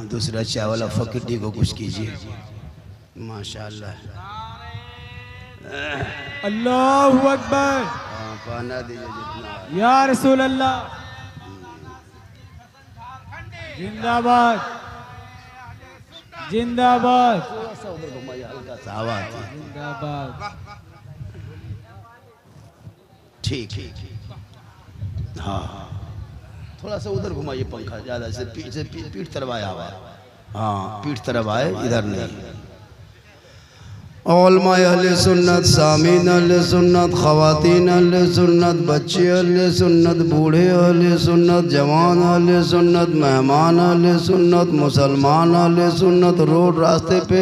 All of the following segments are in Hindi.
दूसरा चाय वाला फकीर को कुछ कीजिए। माशाअल्लाह। अल्लाहु अकबर। पाना दीजिए जितना। या रसूल अल्लाह। जिंदाबाद जिंदाबाद। थोड़ा सा उधर घुमाइए, हल्का सा हवा आती है। जिंदाबाद। ठीक। हाँ, थोड़ा सा उधर घुमाइए पंखा, ज़्यादा से पीठ तरफ आया हुआ। हाँ, पीठ तरफ आए, इधर नहीं। उलमाए अहले सुन्नत, सामीन अहले सुन्नत, ख़वातीन अहले सुन्नत, बच्चे अहले सुन्नत, बूढ़े अहले सुन्नत, जवान अहले सुन्नत, मेहमान अहले सुन्नत, मुसलमान अहले सुन्नत, रोड रास्ते पे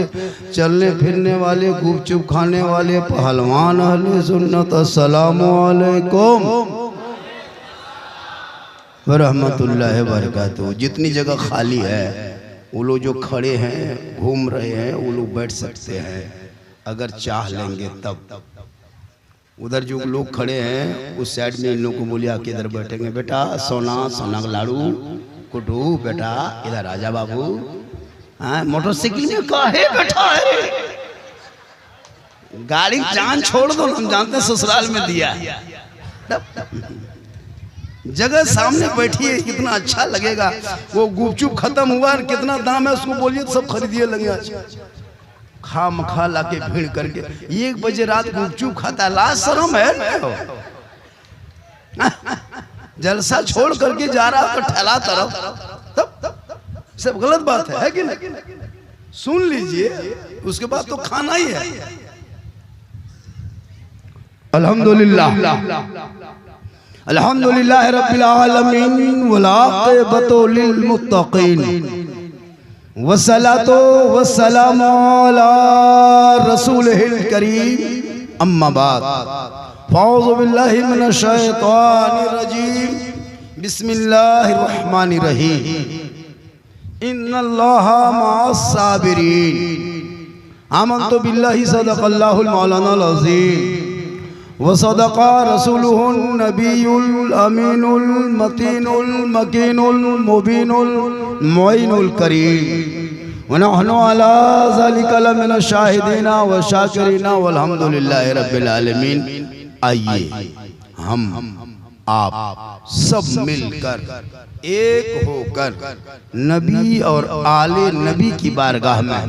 चलने फिरने वाले, गुपचुप खाने वाले, पहलवान अहले सुन्नत, अस्सलामु अलैकुम व रहमतुल्लाहि व बरकातहू। जितनी जगह खाली है वो लोग जो खड़े हैं, घूम रहे हैं, वो लोग बैठ सकते हैं अगर चाह लेंगे तब। उधर जो लोग खड़े हैं उस साइड में इन लोगों को बोलिए आके इधर बैठेंगे। बेटा सोना का लाड़ू कुटू, बेटा इधर आजा बाबू। हाँ, मोटरसाइकिल में काहे बैठा है? गाड़ी जान छोड़ दो, हम जानते हैं ससुराल में दिया। जगह सामने बैठिए, कितना अच्छा लगेगा। वो गुपचुप खत्म हुआ, कितना दाम है उसको बोलिए, सब खरीदिए लगे। खा ला के भीड़ करके 1 बजे रात गुपचुप खाता, लाज शर्म है। जलसा छोड़ करके जा रहा तो ठहला तरफ, तब सब गलत बात है कि नहीं? सुन लीजिए, उसके बाद तो खाना ही है। अल्हम्दुलिल्लाह अल्हम्दुलिल्लाह रब्बिल आलमीन वल आक़िबतु लिल मुत्तक़ीन वस्सलातु वस्सलामु अला रसूलिहिल करीम अम्मा बाद फ़अऊज़ु बिल्लाहि मिनश शैतानिर रजीम बिस्मिल्लाहिर रहमानिर रहीम इन्नल्लाहा मअस साबिरीन आमन्तु बिल्लाहि सदक़ल्लाहुल मौलानाल अज़ीम व सदक़ा रसूलुहुन नबियुल अमीनुल मतीनुल मकीनुल मुबीनुल मुईनुल करीम व नहनु अला ज़ालिका लमिन शाहिदीना व शाकिरीना वल्हम्दुलिल्लाहि रब्बिल आलमीन। आइए हम आप सब मिलकर एक होकर नबी और आले नबी की बारगाह में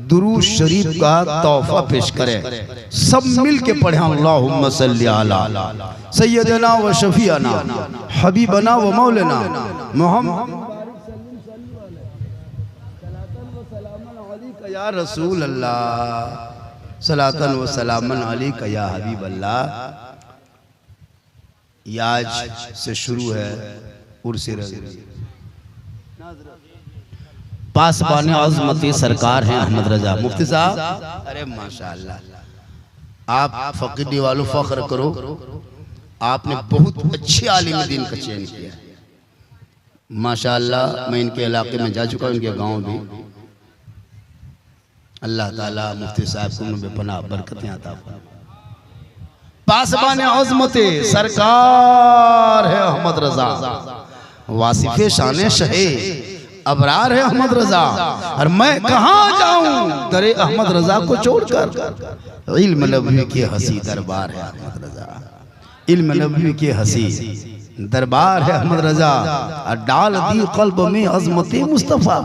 दुरूद शरीफ का तोहफा पेश करें। सब मिल के पढ़ें अल्लाहुम्मा सल्ली अला सय्यदना व शफीअना हबीबना व मौलाना मोहम्मद या रसूल अल्लाह सलातन व सलामन अलैका या हबीब अल्लाह। आज से शुरू है उर्से पासबान अज़मती सरकार हैं अहमद रजा मुफ्ती साहब। अरे माशाअल्लाह, आप फकीरी वालों फख्र करो, आपने बहुत अच्छे आलिम दीन का चयन किया माशाअल्लाह। मैं इनके इलाके में जा चुका हूँ, इनके गांव भी। अल्लाह ताला मुफ्ती साहब को उन्हें बेपनाह बरकतें अता फरमाए। पासबान अज़मती सरकार है अहमद रजा, वासिफ़े शान शहे अबरार है अहमद रजा। और मैं कहाँ जाऊं दरे अहमद रजा को छोड़कर। इल्म नबवी के हसी दरबार है अहमद रजा, इल्म नबवी के हसी दरबार है अहमद रजा। और डाल दी क़ल्ब में अज़मती मुस्तफ़ा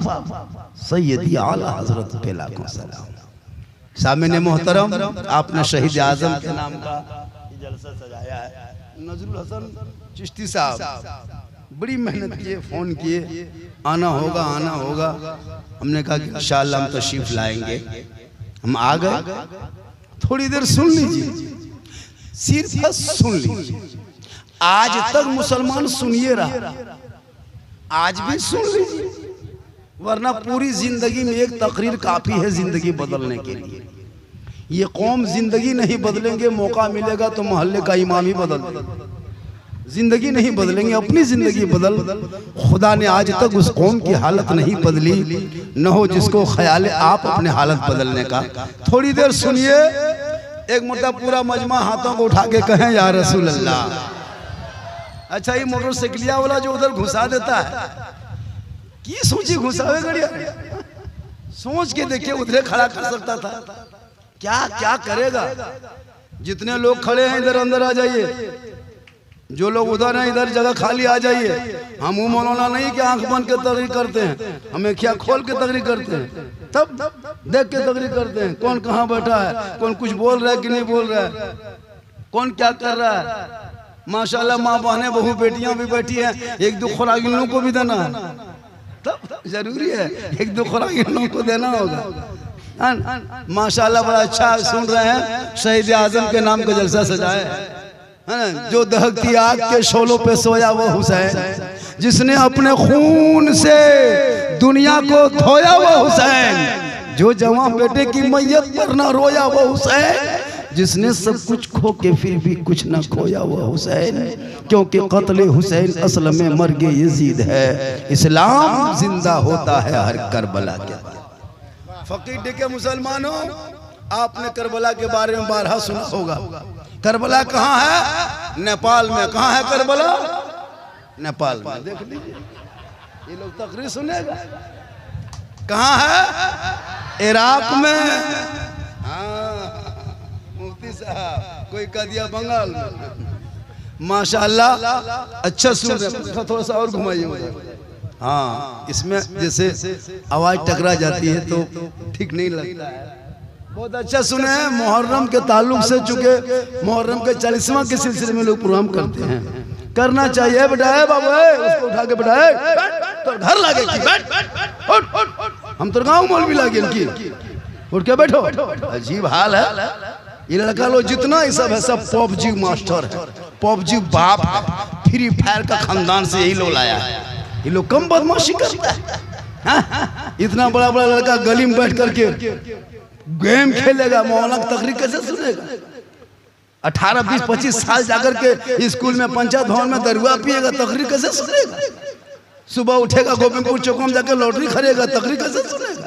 सैयदी आला हज़रत पे लाखों सलाम। सामने मोहतरम, आपने शहीद आज़म के नाम का जलसा सजाया है। नजरुल हसन चिश्ती साहब बड़ी मेहनत किए, फोन किए, आना होगा। हमने कहा कि इंशाअल्लाह हम तशरीफ लाएंगे। हम आ गए। थोड़ी देर सुन लीजिए, सिर्फ सुन लीजिए। आज तक मुसलमान सुनिए रहा, आज भी सुन लीजिए, वरना पूरी जिंदगी में एक तकरीर काफी है जिंदगी बदलने के लिए। ये कौम जिंदगी नहीं बदलेंगे, मौका मिलेगा तो मोहल्ले का इमाम ही बदल। जिंदगी नहीं बदलेंगे, अपनी जिंदगी बदल। खुदा ने आज तक उस कौम की हालत नहीं बदली, न हो जिसको ख्याल है आप अपने हालत बदलने का। थोड़ी देर सुनिए, एक मोटा पूरा मजमा हाथों को उठा के कहें या रसूल अल्लाह। अच्छा, ये मोटरसाइकिलिया वाला जो उधर घुसा देता है, की सोची घुसावे गड़िया, सोच के देखिए उधरे खड़ा कर सकता था, क्या क्या करेगा। जितने लोग खड़े हैं इधर अंदर आ जाइए, जो लोग उधर हैं इधर जगह खाली आ जाइए। हम मुंह मौलाना नहीं कि आंख बंद के तकरीर करते हैं, हमें क्या खोल के तकरीर करते हैं, तब देख के तकरीर करते हैं कौन कहाँ बैठा है, कौन कुछ बोल रहा है कि नहीं बोल रहा है, कौन क्या कर रहा है। माशाल्लाह माँ बहनें बहू बेटियां भी बैठी हैं, एक दो खुराक इन लोगों को भी देना है, तब जरूरी है एक दो खुराक इन लोगों को देना होगा। माशाल्लाह बड़ा अच्छा सुन रहे हैं, शहीद आजम के नाम का जलसा सजाए है ना। जो दहकती आग के शोलों पे सोया वो हुसैन, जिसने अपने खून से दुनिया को धोया वो हुसैन, जो जवान बेटे की मैयत पर ना रोया वो हुसैन, जिसने सब कुछ खो के फिर भी कुछ ना खोया वो हुसैन, क्योंकि कत्ल हुसैन असल में मर्गे यजीद है, इस्लाम जिंदा होता है हर करबला के। फकीर देखे मुसलमानों, आपने करबला के बारे में बारहा सुना होगा। करबला कहाँ है? नेपाल में। कहाँ है करबला? नेपाल में। देख लीजिए, ये लोग तकरीर सुनेगा। कहाँ है? इराक में। हाँ, मुफ्ती साहब कोई कह दिया बंगाल में। माशाअल्लाह अच्छा सुन रहे, थोड़ा सा और घुमाइए। हाँ, इसमें जैसे आवाज टकरा जाती है तो ठीक नहीं लगता है। बहुत अच्छा सुने हैं। मुहर्रम के ताल्लुक से, चूंकि मुहर्रम के 40वां के सिलसिले में लोग प्रोग्राम करते हैं, करना चाहिए। बेटाए बाबू उसको उठा के बैठाए तो घर लागे की बैठ, हम तो गाँव मौलवी लागे इनकी, उठ के बैठो। अजीब हाल है ये लड़का लोग, जितना ये सब है सब पबजी मास्टर है, पबजी बाप है, फ्री फायर का खानदान से यही लोग लाया है। ये लोग कम बदमाशी करता है। इतना बड़ा बड़ा लड़का गली में बैठ करके गेम खेलेगा, मौलाना की तकरीर कैसे सुनेगा? 18, 20, 25 साल जाकर के स्कूल में पंचायत भवन में दरुआ पिएगा, तकरीर कैसे सुनेगा? सुबह उठेगा गोविंदपुर चौक में जाकर लॉटरी खरीदेगा, तकरीर कैसे सुनेगा?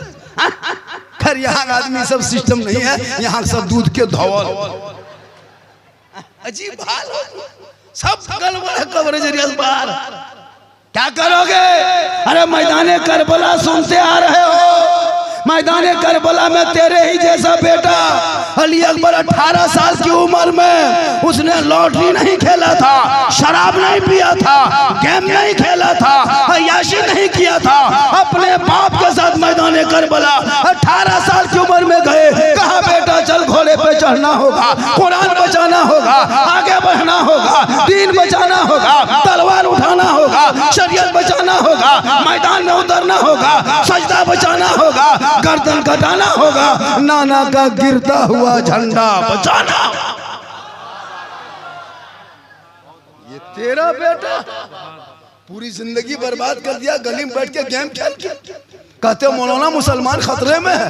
खैर यहाँ आदमी सब सिस्टम नहीं है, यहाँ सब दूध के धौल। अजीब हाल, सब गड़बड़ है कवरेज बाहर। क्या करोगे? अरे मैदाने करबला सुनते आ रहे हो, मैदाने करबला में तेरे ही जैसा बेटा अली अकबर 18 साल की उम्र में उसने लॉटरी नहीं खेला था, शराब नहीं पिया था, गेम नहीं खेला था, अय्याशी नहीं किया था, अपने बाप के साथ मैदाने करबला 18 साल की उम्र में गए। कहा बेटा चल घोड़े पे चढ़ना होगा, कुरान बचाना होगा, आगे बढ़ना होगा, दीन बचाना होगा, तलवार उठाना होगा, शरीयत बचाना होगा, मैदान में उतरना होगा, सजदा बचाना होगा, गर्दन कटाना होगा, नाना का गिरता हुआ झंडा बचाना। ये तेरा बेटा पूरी जिंदगी बर्बाद कर दिया, गली में बैठ के गेम खेल के। कहते हो मौलाना मुसलमान खतरे में है।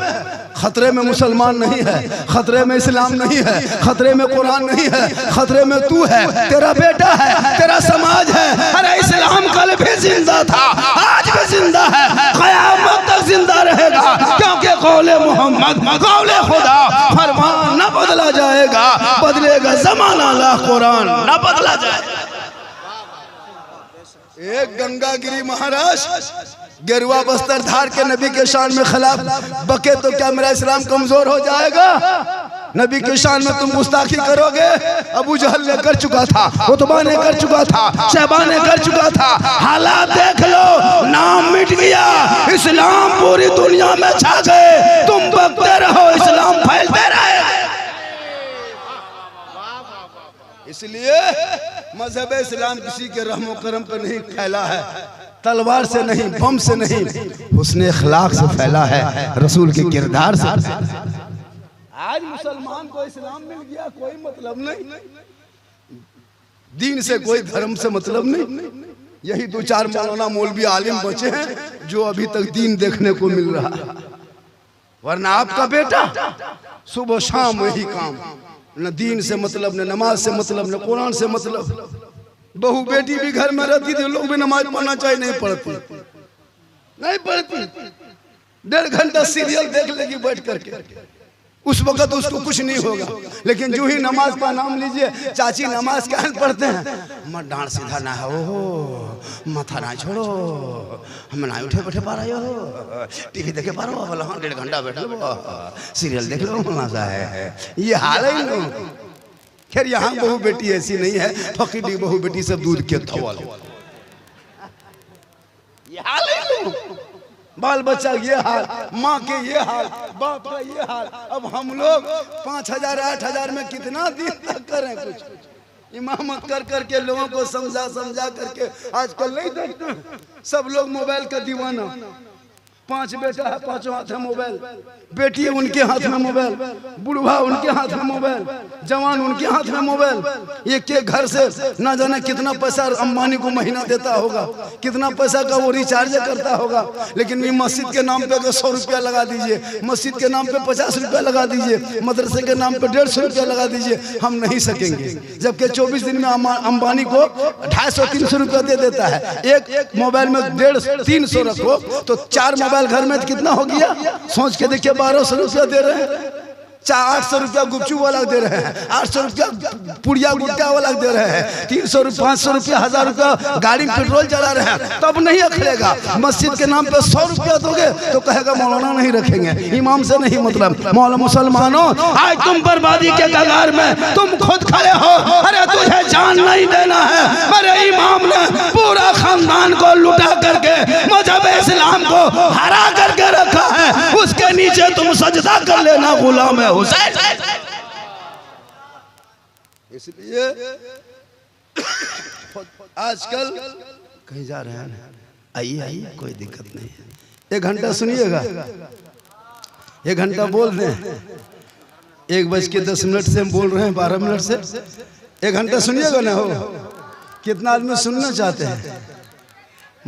खतरे में मुसलमान नहीं है, खतरे में इस्लाम नहीं है, खतरे में कुरान नहीं है, खतरे में तू है, तेरा बेटा है, तेरा समाज है। अरे इस्लाम कल भी जिंदा था, आज भी जिंदा है, क़यामत तक जिंदा रहेगा, क्योंकि कौले मोहम्मद कौले खुदा, फरमान न बदला जाएगा, बदलेगा जमाना ला कुरान न बदला जाएगा। एक गंगागिरी महाराज गेरुआ बस्तर धार के नबी के शान में खिलाफ बके तो क्या मेरा इस्लाम कमजोर हो जाएगा? नबी के शान में तुम गुस्ताखी करोगे? अबू जहल ने कर चुका था, उतबा ने कर चुका था, शहबा ने कर चुका था। हालात देख लो, नाम मिट गया, इस्लाम पूरी दुनिया में छा गए। तुम बकते रहो, इस्लाम फैलते रहे। इसलिए मजहब इस्लाम किसी के रहमो करम पर नहीं फैला है, तलवार से नहीं, बम से नहीं, उसने इखलाक से फैला है, रसूल के किरदार से। आज मुसलमान को इस्लाम मिल गया, कोई मतलब नहीं, दीन से कोई धर्म से मतलब नहीं। यही 2-4 मौलाना मौलवी आलिम बचे हैं जो अभी तक दीन देखने को मिल रहा है, वरना आपका बेटा सुबह शाम वही काम, न दीन से मतलब, न नमाज से मतलब, न कुरान से मतलब। बहू बेटी भी घर में रहती थी, लोग भी नमाज पढ़ना चाहिए, नहीं पढ़ती, नहीं पढ़ती, 1.5 घंटा सीरियल देख लेगी बैठ करके। उस वक्त उसको कुछ नहीं होगा, लेकिन जो ही नमाज का नाम लीजिए, चाची नमाज क्या पढ़ते हैं, मत डांट सीधा ना है, ओहो माथा ना छोड़ो, हम ना उठे बैठे पा रहे हो, टीवी देखे पा रहे हो, बोला हाँ 1.5 घंटा बैठ लो, सीरियल देख लो, मजा है। ये हाल है इन लोगों को। खैर यहाँ बहू बेटी ऐसी नहीं है, फकीरी बहू बेटी सब दूध के थवाल, ये हाल है इन लोगों को। बाल बच्चा ये हाल, माँ के ये हाल, बाप का ये हाल। अब हम लोग 5,000 8,000 में कितना दिन तक करें कुछ। इमामत कर करके लोगों को समझा समझा करके आजकल नहीं देखते, सब लोग मोबाइल का दीवाना। 5 बेटा है, 5 हाथ है मोबाइल, बेटी है उनके हाथ में मोबाइल, बुढ़वा उनके हाथ में मोबाइल, जवान उनके हाथ में मोबाइल। एक के घर से ना जाने कितना पैसा अंबानी को महीना देता होगा, कितना पैसा का वो रिचार्ज करता होगा, लेकिन ये मस्जिद के नाम पे 100 रुपया लगा दीजिए, मस्जिद के नाम पे 50 रुपया लगा दीजिए, मदरसे के नाम पे 150 रुपया लगा दीजिए, हम नहीं सकेंगे। जबकि 24 दिन में अंबानी को 250-300 रुपया दे देता है। एक मोबाइल में 150-300 रखो तो 4 मोबाइल घर में कितना हो गया, सोच के देखिए। 1200 रुपया दे रहे हैं, 800 रुपया गुपचुप वाला दे रहे हैं, 800 रुपया पुड़िया गुटका वाला दे रहे हैं, 300 रुपया 500 रुपया 1000 रुपया गाड़ी में पेट्रोल चला रहे हैं, तब नहीं अखड़ेगा। मस्जिद के नाम पे 100 रुपया दोगे तो कहेगा मौलाना नहीं रखेंगे, इमाम से नहीं मतलब। मौलाना मुसलमानों, आज तुम बर्बादी के कगार में तुम खुद खड़े हो। अरे तुझे जान नहीं देना है, मेरे इमाम ने पूरा खानदान को लुटा करके मजहब इस्लाम को हरा करके रखा है, उसके नीचे तुम सजदा कर लेना, गुलाम है हुसैन। इसलिए आजकल कहीं जा रहे हैं, आइए आइए, कोई दिक्कत नहीं है। 1 घंटा सुनिएगा, 1 घंटा बोल दें, 1:10 से हम बोल रहे हैं, 12 मिनट से 1 घंटा सुनिएगा ना। हो कितना आदमी सुनना चाहते हैं?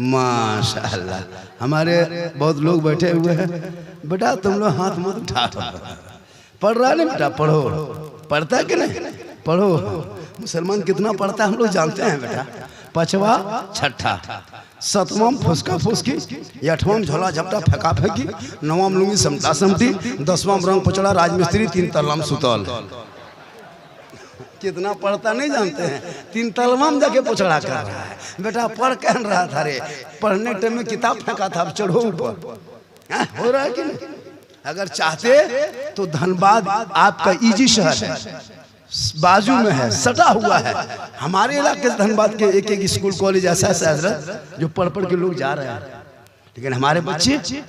माशाअल्लाह, हमारे बहुत लोग बैठे हुए हैं। बेटा तुम लोग हाथ मत उठा, पढ़ रहा नहीं बेटा, पढ़ो। पढ़ता है कि नहीं? पढ़ो। मुसलमान कितना पढ़ता है हम लोग जानते हैं बेटा। 5वां 6ठा, 7वां फुसका फुसकी, 8वां झोला झपटा फेंका फेंकी, 9वां लुंगी समता समती, 10वां रंग पचड़ा राजमिस्त्री, 3 तल्लाम सुतौल। कितना पढ़ता नहीं जानते हैं, 3 तलवा में जाके पोछड़ा कर रहा है। बेटा पढ़ कह रहा था रे, पढ़ने टाइम में किताब फेंका था, अब चढ़ो ऊपर। हो रहा है कि नहीं? अगर चाहते तो धनबाद आपका इजी शहर है, बाजू में है, सटा हुआ है। हमारे इलाके धनबाद के एक स्कूल कॉलेज ऐसा है जो पढ़ पढ़ के लोग जा रहे हैं, लेकिन हमारे बच्चे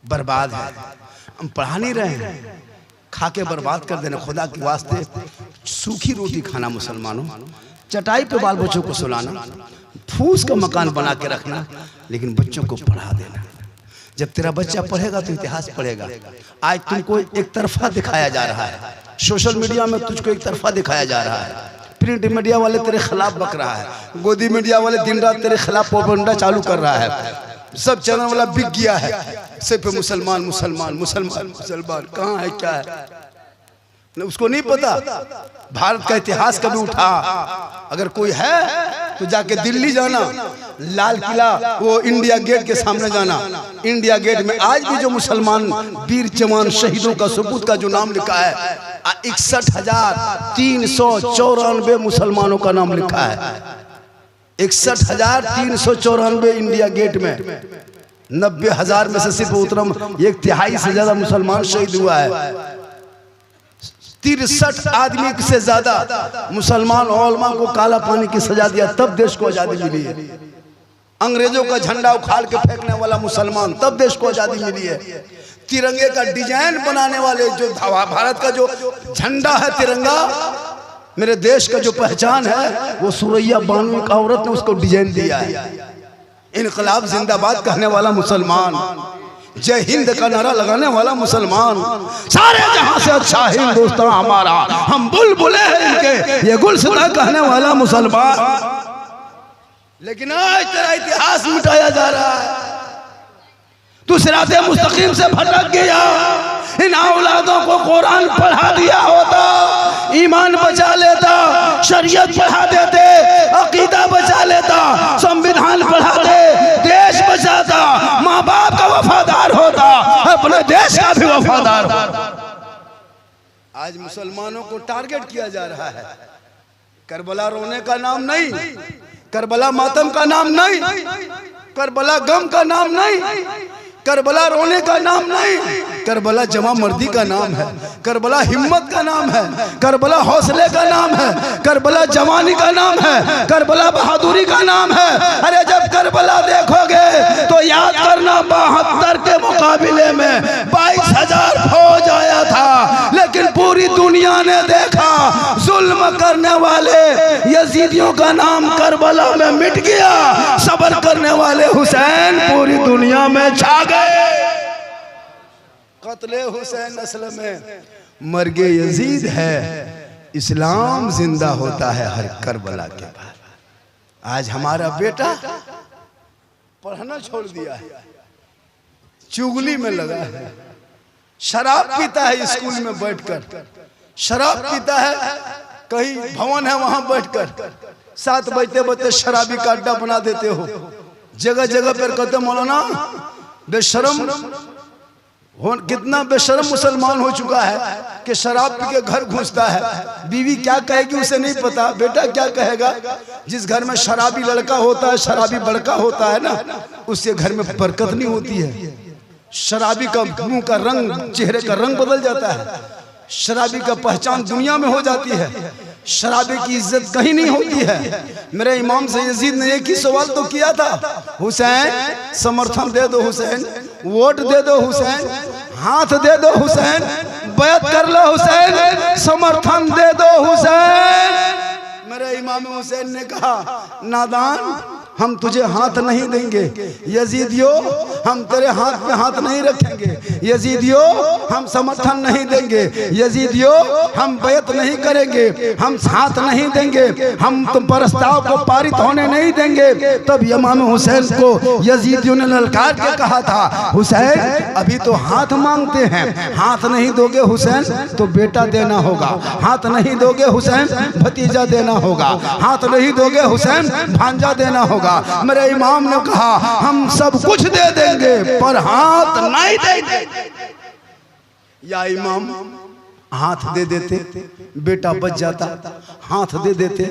बर्बाद है। हम पढ़ा नहीं रहे हैं, खा के बर्बाद कर देना। खुदा के वास्ते सूखी रोटी खाना, मुसलमानों चटाई पे बाल बच्चों को सुलाना, फूस का मकान बना के रखना, लेकिन बच्चों को पढ़ा देना। जब तेरा बच्चा पढ़ेगा तो इतिहास पढ़ेगा। आज तुमको एक तरफा दिखाया जा रहा है, सोशल मीडिया में तुझको एक तरफा दिखाया जा रहा है। प्रिंट मीडिया वाले तेरे खिलाफ बक रहा है, गोदी मीडिया वाले दिन रात तेरे खिलाफ प्रोपेगेंडा चालू कर रहा है। सब चैनल वाला बिक गया है, सिर्फ मुसलमान मुसलमान मुसलमान मुसलमान। कहाँ है क्या है उसको नहीं पता। भारत का इतिहास कभी उठा, अगर कोई है तो जाके दिल्ली जाना, लाल किला वो इंडिया गेट के सामने जाना। इंडिया गेट में आज भी जो मुसलमान वीर जवान शहीदों का सबूत का जो नाम लिखा है, 61,394 मुसलमानों का नाम लिखा है। 61,394 इंडिया गेट में। 90,000 में से सिर्फ उतरम 1/3 से ज्यादा मुसलमान शहीद हुआ है। 63 आदमी से ज्यादा मुसलमान उलमा को काला पानी की सजा दिया, तब देश को आजादी मिली है। अंग्रेजों का झंडा उखाड़ के फेंकने वाला मुसलमान, तब देश को आजादी मिली है। तिरंगे का डिजाइन बनाने वाले, जो भारत का जो झंडा है तिरंगा, मेरे देश का जो पहचान है, वो सुरैया बानू का औरत ने उसको डिजाइन दिया है। इनकलाब जिंदाबाद कहने वाला मुसलमान, जय हिंद का नारा लगाने वाला मुसलमान, सारे जहां से अच्छा हिंदुस्तान हमारा, हम बुलबुले हैं इनके, ये गुलसिता कहने वाला मुसलमान। लेकिन आज तेरा इतिहास मिटाया जा रहा है। तू सिराते मुस्तकीम से भटक गया। इन औलादों को कुरान पढ़ा दिया होता, ईमान बचा लेता, शरीयत पढ़ा देते, अकीदा बचा लेता, संविधान पढ़ा दे, देश बचाता, माँ बाप का वफादार होता, अपने देश का भी वफादार होता। आज मुसलमानों को टारगेट किया जा रहा है। करबला रोने का नाम नहीं, करबला मातम का नाम नहीं, करबला गम का नाम नहीं, करबला रोने का नाम नहीं, करबला जमा मर्दी का नाम है, करबला हिम्मत का नाम है, करबला हौसले का नाम है, करबला जवानी का नाम है, करबला बहादुरी का नाम है। अरे जब करबला देखोगे तो याद करना 72 के मुकाबले में 22,000 फौज आया था, लेकिन पूरी दुनिया ने देखा जुल्म करने वाले यजीदियों का नाम करबला में मिट गया, सब्र करने वाले हुसैन पूरी दुनिया में छा गए। कत्ले हुसैन असल में मर्गे यजीद है, इस्लाम जिंदा होता है हर करबला के बाद। आज हमारा बेटा पढ़ना छोड़ दिया है, चुगली में लगा है, शराब पीता है स्कूल में बैठकर, शराब पीता है, कहीं भवन है वहां बैठकर 7 बजते बजते शराबी का अड्डा बना देते हो। जगह जगह पर कहते मौलाना बेशरम हो, कितना बेशरम मुसलमान हो चुका है कि शराब पी के घर घुसता है। बीवी क्या कहेगी उसे नहीं पता, बेटा क्या कहेगा। जिस घर में शराबी लड़का होता है, शराबी बड़का होता है ना, उससे घर में बरकत नहीं होती है। शराबी का मुंह का रंग, चेहरे का रंग बदल जाता है, शराबी का पहचान दुनिया में हो जाती है, शराबी की इज्जत कहीं नहीं होती है। मेरे इमाम से यजीद ने एक ही सवाल तो किया था, हुसैन समर्थन दे दो, हुसैन वोट दे दो, हुसैन हाथ दे दो, हुसैन बैत कर लो, हुसैन समर्थन दे दो, हुसैन। मेरे इमाम हुसैन ने कहा नादान, हम तुझे हाथ नहीं देंगे, यजीदियों हम तेरे हाथ पे हाथ नहीं रखेंगे, यजीदियों हम समर्थन नहीं देंगे, यजीदियों हम बैत नहीं करेंगे, हम हाथ नहीं देंगे, हम तुम प्रस्ताव को पारित होने नहीं देंगे। तब इमाम हुसैन को यजीदियों ने ललकार के कहा था, हुसैन अभी तो हाथ मांगते हैं, हाथ नहीं दोगे हुसैन तो बेटा देना होगा, हाथ नहीं दोगे हुसैन भतीजा देना होगा, हाथ नहीं दोगे हुसैन भांजा देना होगा। मेरे इमाम ने कहा हम सब कुछ दे देंगे पर हाथ नहीं देंगे। या इमाम हाथ दे देते बेटा बच जाता, हाथ दे देते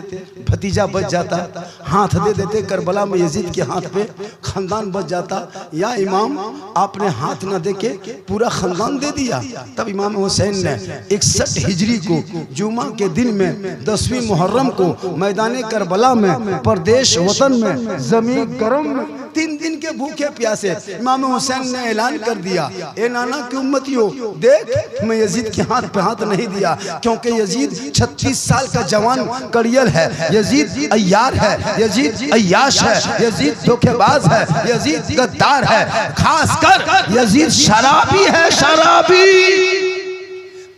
भतीजा बच जाता, हाथ दे देते करबला में यजीद के हाथ पे खानदान बच जाता। या इमाम आपने हाथ न देके पूरा खानदान दे दिया। तब इमाम हुसैन ने 61 हिजरी को जुमा के दिन में 10वीं मुहर्रम को मैदान करबला में परदेश वतन में जमीन गरम में 3 दिन के भूखे प्यासे इमाम हुसैन ने ऐलान कर दिया, ए नाना की उम्मतियों देख मैं यजीद के हाथ पे हाथ नहीं दिया, क्योंकि यजीद 36 साल का जवान कड़ियल है, यजीद अय्यार है, यजीद अय्याश है, यजीद धोखेबाज है, यजीद गद्दार है, खासकर यजीद शराबी है, शराबी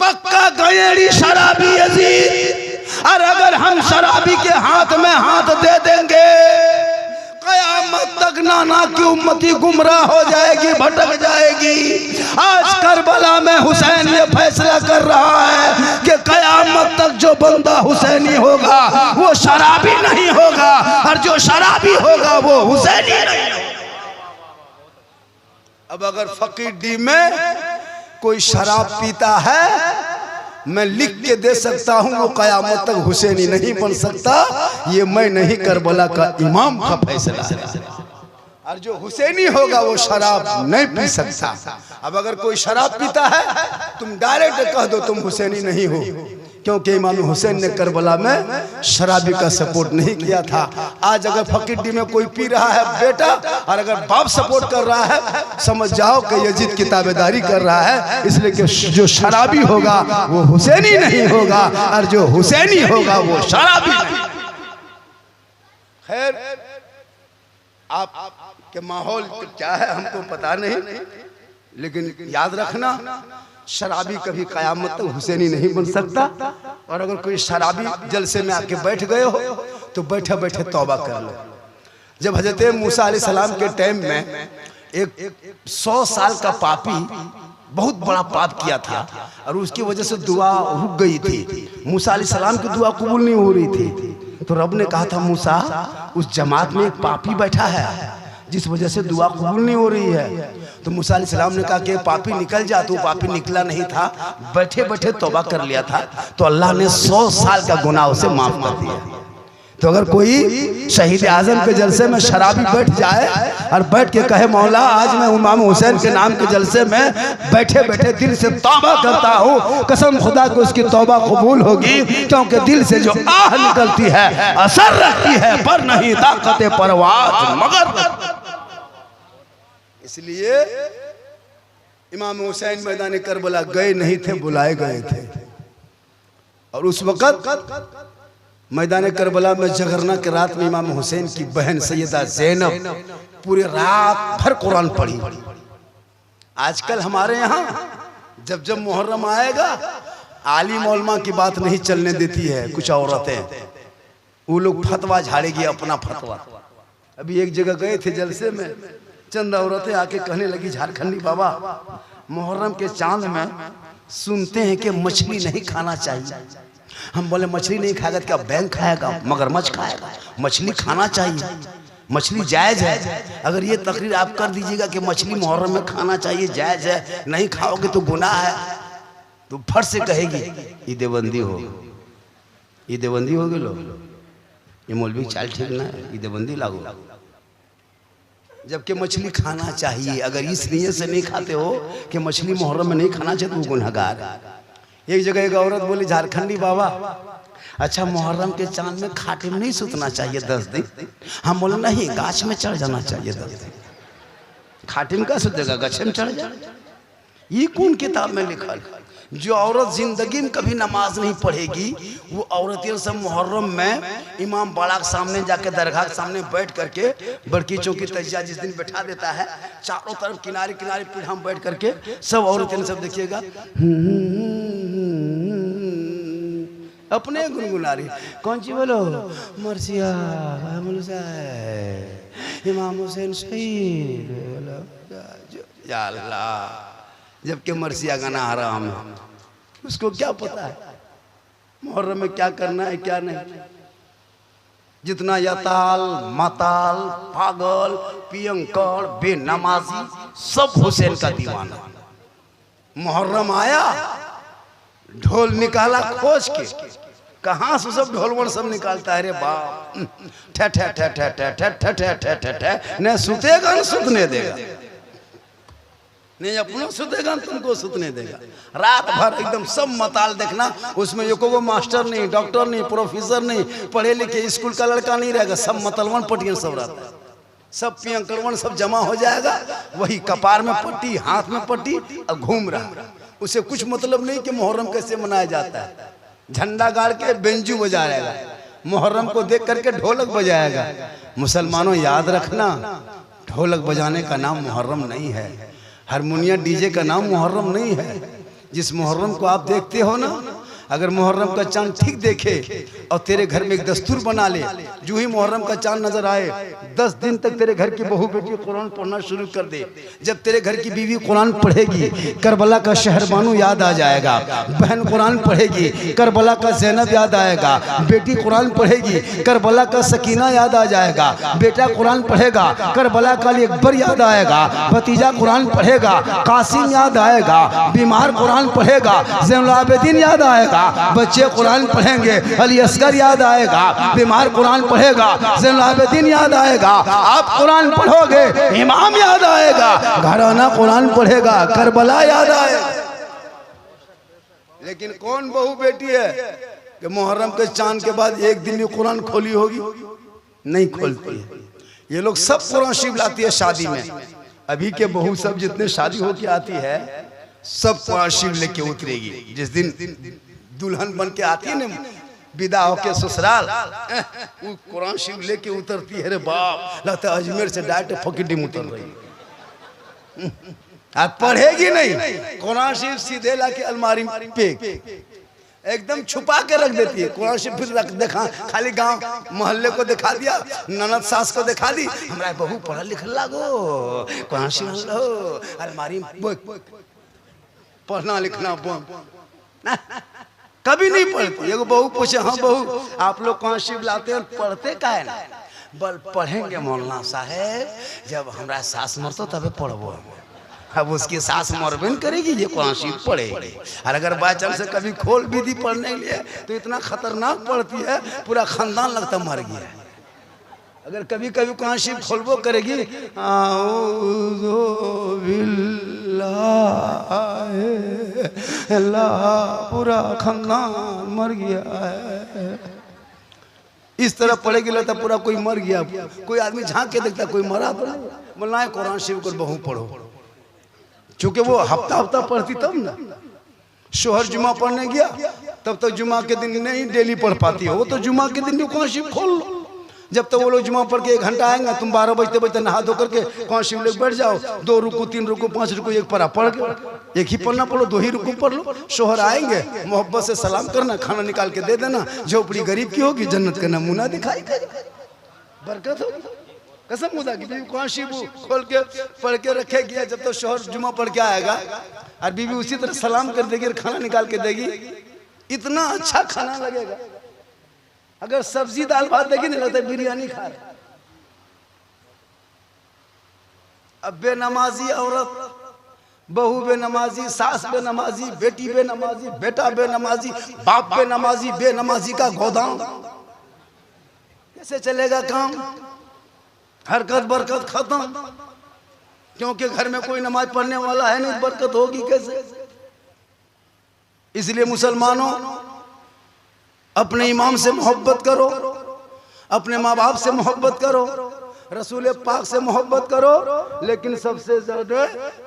पक्का गयेड़ी शराबी यजीद। और अगर हम शराबी के हाथ में हाथ दे देंगे कयामत तक नाना की उम्मती गुमराह हो जाएगी, भटक जाएगी। आज करबला में हुसैन ये फैसला कर रहा है कि कयामत तक जो बंदा हुसैनी होगा वो शराबी नहीं होगा, और जो शराबी होगा वो हुसैनी नहीं होगा। अब अगर फकीर डी में कोई शराब पीता है मैं लिख के दे सकता हूं, वो कयामत तक हुसैनी नहीं बन सकता। ये मैं नहीं, करबला का इमाम का फैसला है। और जो हुसैनी होगा वो शराब नहीं पी सकता। अब अगर कोई शराब पीता है तुम डायरेक्ट कह दो तुम हुसैनी नहीं हो, क्योंकि इमाम हुसैन ने करबला में शराबी का सपोर्ट नहीं किया था। आज अगर फकीर में कोई पी रहा है बेटा और अगर बाप सपोर्ट कर रहा है समझ जाओ कि यजीद की ताबेदारी कर रहा है, इसलिए कि जो शराबी होगा वो हुसैनी नहीं होगा और जो हुसैनी होगा वो शराबी नहीं। खैर आप के माहौल क्या है हमको पता नहीं, लेकिन याद रखना शराबी कभी कयामत तक हुसैनी नहीं बन सकता। और अगर कोई शराबी जलसे में आके बैठ गए हो तो बैठे बैठे तौबा कर लो। जब हजरत मूसा अलैहिस्सलाम के टाइम में एक 100 साल का पापी बहुत बड़ा पाप किया था और उसकी वजह से दुआ रुक गई थी, मूसा अलैहिस्सलाम की दुआ कबूल नहीं हो रही थी। तो रब ने कहा था मूसा उस जमात में एक पापी बैठा है जिस वजह से दुआ कबूल नहीं हो रही है, तो मूसा अलैहिस्सलाम ने कहा कि पापी निकल जा, तो पापी निकला नहीं था, बैठे बैठे तौबा कर लिया था, तो अल्लाह ने 100 साल का गुनाह उसे माफ कर दिया। तो अगर कोई शहीद आजम के जलसे में शराबी बैठ जाए और बैठ के कहे मौला आज मैं इमाम हुसैन के नाम के जलसे में बैठे बैठे दिल से तौबा करता हूँ, कसम खुदा को उसकी तौबा कबूल होगी, क्योंकि दिल से जो आह निकलती है असर रखती है पर नहीं ताकत परवाज मगर। इसलिए इमाम हुसैन मैदान करबला गए नहीं थे, बुलाए गए थे। और उस वक्त मैदान करबला में जगरना के रात में इमाम हुसैन की बहन सैयदा ज़ैनब पूरी रात भर कुरान पढ़ी। आजकल हमारे यहाँ जब जब मुहर्रम आएगा आलिम उलमा की बात नहीं चलने देती है कुछ औरतें, वो लोग फतवा झाड़ेगी अपना फतवा। अभी एक जगह गए थे जलसे में, चंद औरतें आके कहने लगी झारखंडी बाबा मुहर्रम के चांद में सुनते हैं कि मछली नहीं खाना चाहिए। हम बोले मछली नहीं खाएगा तो क्या बैंक खाएगा, मगरमच्छ खाएगा? मछली खाना चाहिए, मछली जायज़ है। अगर ये तकरीर आप कर दीजिएगा कि मछली मुहर्रम में खाना चाहिए, जायज़ है, नहीं खाओगे तो गुनाह है, तो फट से कहेगी ये देवबंदी हो, ये देवबंदी हो गए लोग, ये मौलवी चाल ठीक ना है, ये देवबंदी लागू। जबकि मछली खाना चाहिए, अगर इस नीयत से नहीं खाते हो कि मछली मुहर्रम में नहीं खाना चाहिए तो वो गुनहगार है। एक जगह एक औरत बोली झारखंडी बाबा अच्छा मुहर्रम के चांद में खाटे में नहीं सुतना चाहिए 10 दिन। हम बोले नहीं, गाछ में चढ़ जाना चाहिए 10 दिन। खाटे में क्या सुतेगा, गच्छे में चढ़ जाए। ये कौन किताब में लिखा? जो औरत जिंदगी में कभी नमाज नहीं पढ़ेगी वो औरतें सब मुहर्रम में इमाम बाड़ा के सामने जाके दरगाह के सामने बैठ करके बड़की चौकी तजिया जिस दिन बैठा देता है, चारों तरफ किनारे किनारे पीढ़ा में बैठ करके सब औरतें सब देखिएगा अपने गुनगुना रही। कौन सी बोलो? मरसिया इमाम हुसैन शहीद, या अल्लाह। जबकि मरसिया गाना हराम है, उसको क्या पता है मुहर्रम में क्या करना है क्या नहीं। जितना यताल माताल पागल पियंकर बेनमाजी सब हुसैन का दीवाना। मुहर्रम आया, ढोल निकाला खोज के, कहाँ से सब ढोलवन सब निकालता है रे बाप, ठे ठे ठे ठे ठे ठे ठे ठे ठे ठे ठे, न सुतेगा न सुतने देगा, नहीं अपना सुतेगा तुमको सुतने देगा। रात भर एकदम सब मताल देखना, उसमें यो को मास्टर नहीं, डॉक्टर नहीं, प्रोफेसर नहीं, पढ़े लिखे स्कूल का लड़का नहीं रहेगा, सब मतलवन पट्टियां सब रहता है, सब पियंकरवन सब जमा हो जाएगा। वही कपार में पट्टी, हाथ में पट्टी और घूम रहा। उसे कुछ मतलब नहीं कि मुहर्रम कैसे मनाया जाता है। झंडा गाड़ के बेंजू बजाएगा, मुहर्रम को देख करके ढोलक बजाएगा। मुसलमानों याद रखना, ढोलक बजाने का नाम मुहर्रम नहीं है, हारमोनिया डीजे का नाम मुहर्रम नहीं है। जिस मुहर्रम को आप देखते हो ना, अगर मुहर्रम का चांद ठीक देखे और तेरे घर में एक दस्तूर बना ले, जो ही मुहर्रम का चांद नजर आए 10 दिन तक तेरे घर की बहू बेटी कुरान पढ़ना शुरू कर दे। जब तेरे घर की बीवी कुरान पढ़ेगी करबला का शहरबानू याद आ जाएगा, बहन कुरान पढ़ेगी करबला का ज़ैनब याद आएगा, बेटी कुरान पढ़ेगी करबला का सकीना याद आ जाएगा, बेटा कुरान पढ़ेगा करबला का अली अकबर याद आएगा, भतीजा कुरान पढ़ेगा कासिम याद आएगा, बीमार कुरान पढ़ेगा ज़ैनुल आबिदीन याद आएगा, बच्चे कुरान पढ़ेंगे अली असगर याद आएगा, बीमार कुरान पढ़ेगा ज़ैनुल आबिदीन याद आएगा, आप कुरान पढ़ोगे इमाम याद आएगा, घराना कुरान पढ़ेगा करबला याद आएगा। लेकिन कौन बहू बेटी है कि मुहर्रम के चांद के बाद एक दिन भी कुरान खोली होगी? नहीं खोलती है। ये लोग सब कुरान शरीफ लाती है शादी में। अभी के बहू सब जितने शादी होके आती है सब कुरान शरीफ लेके उतरेगी। जिस दिन दुल्हन बन के आती है ना विदा होके ससुराल, वो कुरान शरीफ लेके उतरती है रे बाप, लगता है अजमेर से डायरेक्ट फकीडी में उतर रही। आप पढ़ेगी नहीं, कुरान शरीफ सीधे लाके अलमारी पे एकदम छुपा के रख देती है। कुरान शरीफ फिर रख देखा, खाली गांव मोहल्ले को दिखा दिया, ननद सास को दिखा दी, हमारा बहू पढ़ा लिखल लागो, कुरान शरीफ लो अलमारी में पढ़ना लिखना कभी नहीं पढ़ती। एगो बहू पूछे, हाँ बहू आप लोग कुरान शरीफ लाते हैं पढ़ते का है ना? बल पढ़ेंगे मौलाना साहेब, जब हमारा सास मरतो तबे पढ़बो। अब उसकी सास मरबन करेगी ये कुरान शरीफ पढ़े। और अगर बाई चांस से कभी खोल भी दी पढ़ने के लिए तो इतना खतरनाक पढ़ती है पूरा खानदान लगता मर गया है। अगर कभी कभी कुरान शरीफ खोलबो करेगी आऊज़ु बिल्लाहि अल्लाह पूरा खानदान मर गया है। इस तरह पढ़ेगी लगता पूरा कोई मर गया। कोई आदमी झांक के देखता कोई मरा तो नहीं, बोलना है कुरान शरीफ को बहु पढ़ो। चूंकि वो हफ्ता हफ्ता पढ़ती तब ना। शोहर जुमा पढ़ने गया तब तक जुमा के दिन नहीं डेली पढ़ पाती हो, वो तो जुमा के दिन भी कुरान शरीफ खोल लो। जब तक वो लोग जुमा पढ़ के 1 घंटा आएंगे तुम 12 बजते बजते नहा धो करके कुरान शरीफ लेकर बैठ जाओ। 2 रुकू 3 रुकू 5 रुकू 1 पारा पढ़ के, एक ही पढ़ना पढ़ो 2 ही रुकू पढ़ लो। शोहर आएंगे मोहब्बत से सलाम करना, खाना निकाल के दे देना। झोपड़ी गरीब की होगी जन्नत का नमूना दिखाई देगा, बरकत होगी। कसम खुदा की बीवी कुरान शरीफ खोल के पढ़ के रखेगी। जब तक शोहर जुमा पढ़ के आएगा और बीवी उसी तरह सलाम कर देगी और खाना निकाल के देगी, इतना अच्छा खाना लगेगा। अगर सब्जी दाल भात देगी नहीं लगता बिरयानी खा रहे। अब बेनमाजी औरत, बहू बेनमाजी, सास बेनमाजी, बेटी बेनमाजी, बेटा बेनमाजी, बाप बेनमाजी, बेनमाजी का गोदाम, कैसे चलेगा काम? हरकत बरकत खत्म, क्योंकि घर में कोई नमाज पढ़ने वाला है नहीं, बरकत होगी कैसे? इसलिए मुसलमानों अपने इमाम से मोहब्बत करो, अपने माँ बाप से मोहब्बत करो, रसूल पाक से मोहब्बत करो, लेकिन सबसे ज्यादा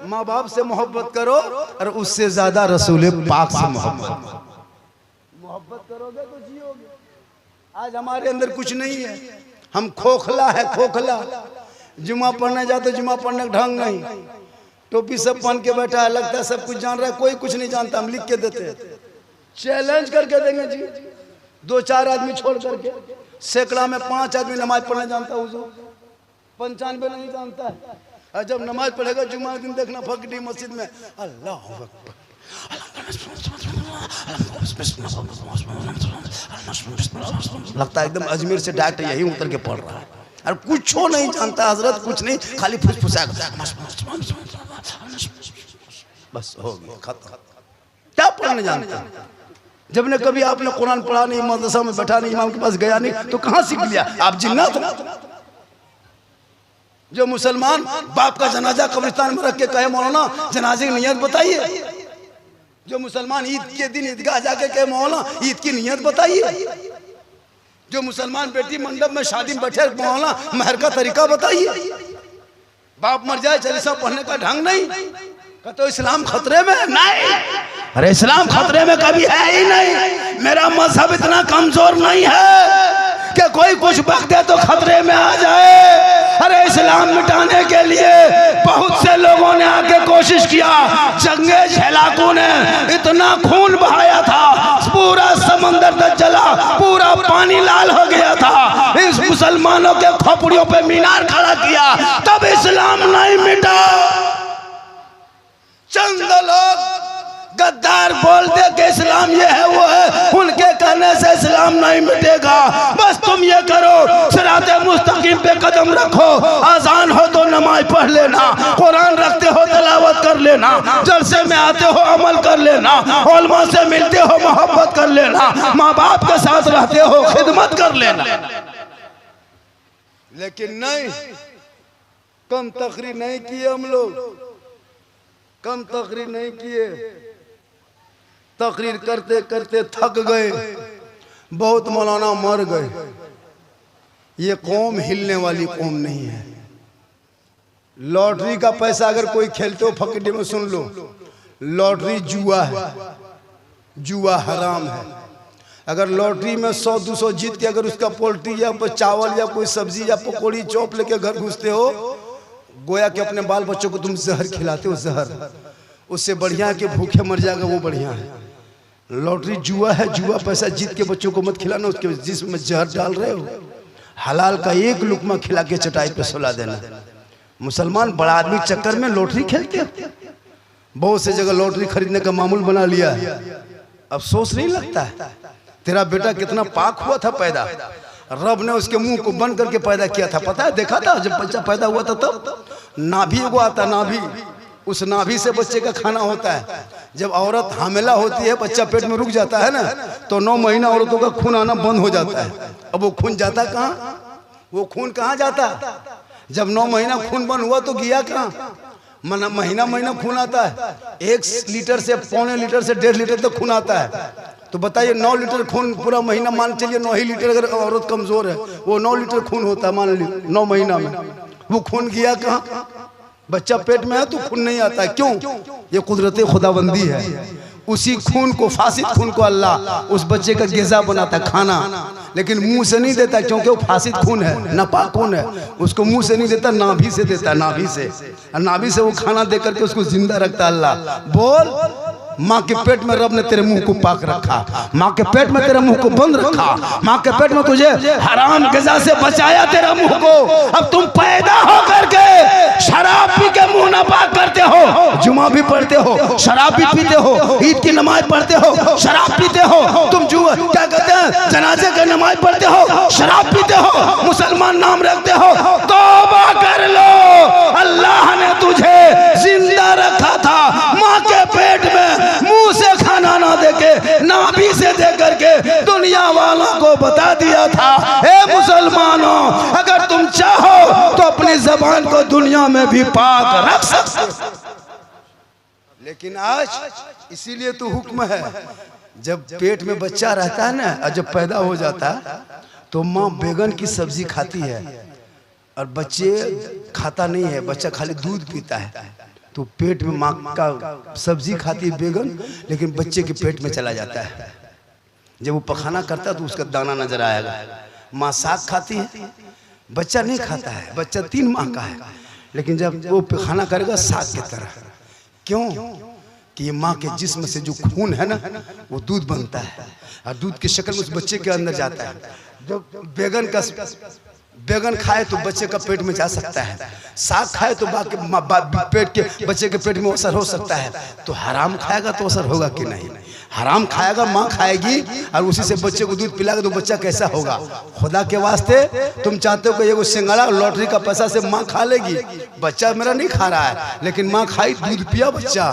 माँ बाप से मोहब्बत करो और उससे ज्यादा रसूल पाक से मोहब्बत करोगे तो जियोगे। आज हमारे अंदर कुछ नहीं है, हम खोखला है, खोखला। जुमा पढ़ने जाते जुमा पढ़ने का ढंग नहीं, टोपी सब पहन के बैठा है, लगता है सब कुछ जान रहा है, कोई कुछ नहीं जानता। हम लिख के देते हैं, चैलेंज करके देंगे जी। 2-4 आदमी छोड़ करके सैकड़ा में 5 आदमी नमाज पढ़ने जानता, हुजूर 95 नहीं जानता है। और जब नमाज पढ़ेगा जुमा दिन देखना फकड़ी मस्जिद में अल्लाह अकबर, लगता है एकदम अजमेर से डायरेक्ट यही उतर के पढ़ रहा है और कुछ नहीं जानता हजरत, कुछ नहीं, खाली फुसफुसा बस हो गया खत्म। क्या पढ़ने जानता? जब ने कभी आपने कुरान पढ़ा नहीं, मदरसा में बैठा नहीं, इमाम के पास गया नहीं, तो कहां सीख लिया? आप जिन्नत हो। जो मुसलमान बाप का जनाजा कब्रिस्तान में रख के कहे मौलाना जनाजे की नियत बताइए, जो मुसलमान ईद के दिन ईदगाह जाके कहे मौलाना ईद की नियत बताइए, जो मुसलमान बेटी मंडप में शादी में बैठे मौलाना महर का तरीका बताइए। बाप मर जाए चालीसा पढ़ने का ढंग नहीं, तो इस्लाम खतरे में नहीं। अरे इस्लाम खतरे में कभी है ही नहीं। मेरा मजहब इतना कमजोर नहीं है कि कोई कुछ वक्त दे तो खतरे में आ जाए। अरे इस्लाम मिटाने के लिए बहुत से लोगों ने आके कोशिश किया। जंगे झेलाकू ने इतना खून बहाया था, पूरा समंदर तक जला, पूरा पानी लाल हो गया था। इस मुसलमानों के खोपड़ियों पे मीनार खड़ा किया, तब इस्लाम नहीं मिटा। चंद लोग गद्दार बोलते कि इस्लाम ये है वो है, उनके कहने से इस्लाम नहीं मिटेगा। बस तुम ये करो, सिराते मुस्तकीम पे कदम रखो, आजान हो तो नमाज पढ़ लेना, कुरान रखते हो तिलावत कर लेना, जलसे में आते हो अमल कर लेना, उलमा से मिलते हो मोहब्बत कर लेना, माँ बाप के साथ रहते हो खिदमत कर लेना। लेकिन नहीं, कम तकरीर नहीं किए हम लोग, कम तकरीर नहीं किए। तकरीर करते करते थक गए, बहुत मौलाना मर गए। ये कौम हिलने वाली कौम नहीं है। लॉटरी का पैसा अगर कोई खेलते हो फकीडी में सुन लो, लॉटरी जुआ है, जुआ हराम है। अगर लॉटरी में 100-200 जीत के अगर उसका पोल्ट्री या चावल या कोई सब्जी या पकौड़ी चौप लेके घर घुसते हो, गोया कि अपने बाल बच्चों को तुम जहर खिलाते हो। जहर उससे बढ़िया कि भूखे मर जाएगा, वो बढ़िया है। लॉटरी जुआ है, जुआ पैसा जीत के बच्चों को मत खिलाना, उसके जिसमें जहर डाल रहे हो। हलाल का एक लुकमा खिला के चटाई पे सुला देना। मुसलमान बड़ा आदमी चक्कर में लॉटरी खेलते हैं, बहुत से जगह लॉटरी खरीदने का मामूल बना लिया है। अफसोस नहीं लगता है? तेरा बेटा कितना पाक हुआ था पैदा, रब ने उसके मुंह को बंद करके पैदा किया था, पता है? देखा था जब बच्चा पैदा हुआ था तब नाभि एगो आता, नाभि उस नाभि से बच्चे का खाना होता है। जब औरत हामिला होती है, बच्चा पेट में रुक जाता है ना, तो 9 महीना औरतों का खून आना बंद हो जाता है। अब वो खून जाता कहाँ? वो खून कहाँ जाता? जब 9 महीना खून बंद हुआ तो गया कहाँ? महीना महीना खून आता है। 1 लीटर से 1.25 लीटर से 1.5 लीटर तक खून आता है। तो बताइए 9 लीटर खून पूरा महीना, मान चलिए 9 ही लीटर, अगर औरत कमजोर है वो 9 लीटर खून होता है मान लीजिए 9 महीना में। वो खून गया कहाँ? बच्चा पेट में है तो खून नहीं आता है। क्यों? ये कुदरत खुदाबंदी है। उसी खून को, फासिद खून को अल्लाह उस बच्चे का ग़िज़ा बनाता है, खाना, लेकिन मुंह से नहीं देता क्योंकि वो फासिद खून है, नापाक खून है। उसको मुंह से नहीं देता, नाभि से देता है, नाभि से। और नाभि से वो खाना दे करके उसको जिंदा रखता है अल्लाह। बोल, माँ के पेट में रब ने तेरे मुंह को पाक रखा, माँ के पेट में तेरे मुंह को बंद रखा, माँ के पेट में तुझे हराम ग़िज़ा से बचाया तेरा मुंह को। अब तुम पैदा हो करके शराब पी के मुंह नापाक करते हो, जुमा भी पढ़ते हो, शराब भी पीते हो, ईद की नमाज पढ़ते हो, शराब पीते हो, तुम जुआ क्या कहते हैं, जनाजे का नमाज पढ़ते हो, शराब पीते हो, मुसलमान नाम रखते हो। तौबा कर लो, अल्लाह ने तुझे जिंदा रखा था माँ के पेट में, मुंह से खाना ना देके नाभि से दे करके दुनिया वालों को बता दिया था, हे मुसलमानों, अगर तुम चाहो तो अपनी जबान को दुनिया में भी पाक रख सकते। लेकिन आज इसीलिए तो हुक्म है, जब पेट में बच्चा रहता है ना, और जब पैदा हो जाता है तो माँ बैगन की सब्जी खाती है और बच्चे खाता नहीं है, बच्चा खाली दूध पीता है। तो पेट में माँ का सब्जी खाती है बैगन, लेकिन बच्चे के पेट में चला जाता है। जब वो पखाना करता है तो उसका दाना नजर आएगा। माँ साग खाती है, बच्चा नहीं खाता है, बच्चा 3 माह का है, लेकिन जब वो पखाना करेगा साग की तरह। क्यों? कि ये माँ के जिस्म से जो खून है ना, वो दूध बनता है और दूध की शक्ल में उस बच्चे के अंदर जाता है। जब बैगन खाए तो बच्चे का पेट में जा सकता है, साग खाए तो पेट के बच्चे के पेट में असर हो सकता है। तो हराम खाएगा तो असर होगा कि नहीं? हराम खाएगा, माँ खाएगी और उसी से बच्चे को दूध पिलाएगा तो बच्चा कैसा होगा? खुदा के वास्ते तुम चाहते हो कि ये वो सिंगाड़ा लॉटरी का पैसा से माँ खा लेगी? बच्चा मेरा नहीं खा रहा है, लेकिन माँ खाई, दूध पिया, बच्चा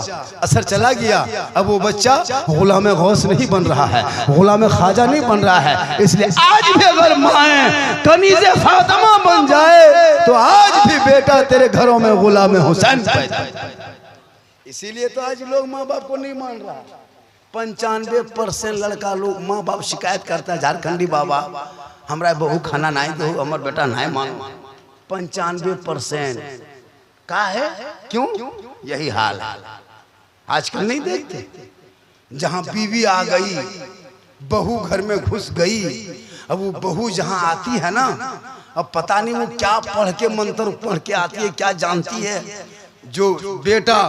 असर चला गया। अब वो बच्चा गुलाम गौस नहीं बन रहा है, गुलाम ख्वाजा नहीं बन रहा है। इसलिए आज भी अगर माँ कनीज़े फातिमा बन जाए तो आज भी बेटा तेरे घरों में गुलाम हुसैन पैदा। इसीलिए तो आज लोग माँ बाप को नहीं मान रहा। 95% लड़का लोग, माँ बाप शिकायत करता है, झारखंडी बाबा हमारा बहू खाना नहीं दो, हमार बेटा नहीं मानो। 95% का है? क्यों? यही हाल है आजकल। नहीं देखते, जहाँ बीवी आ गई, बहू घर में घुस गई, अब वो बहू जहाँ आती है ना, अब पता नहीं वो क्या पढ़ के, मंत्र पढ़ के आती है, क्या जानती है। जो बेटा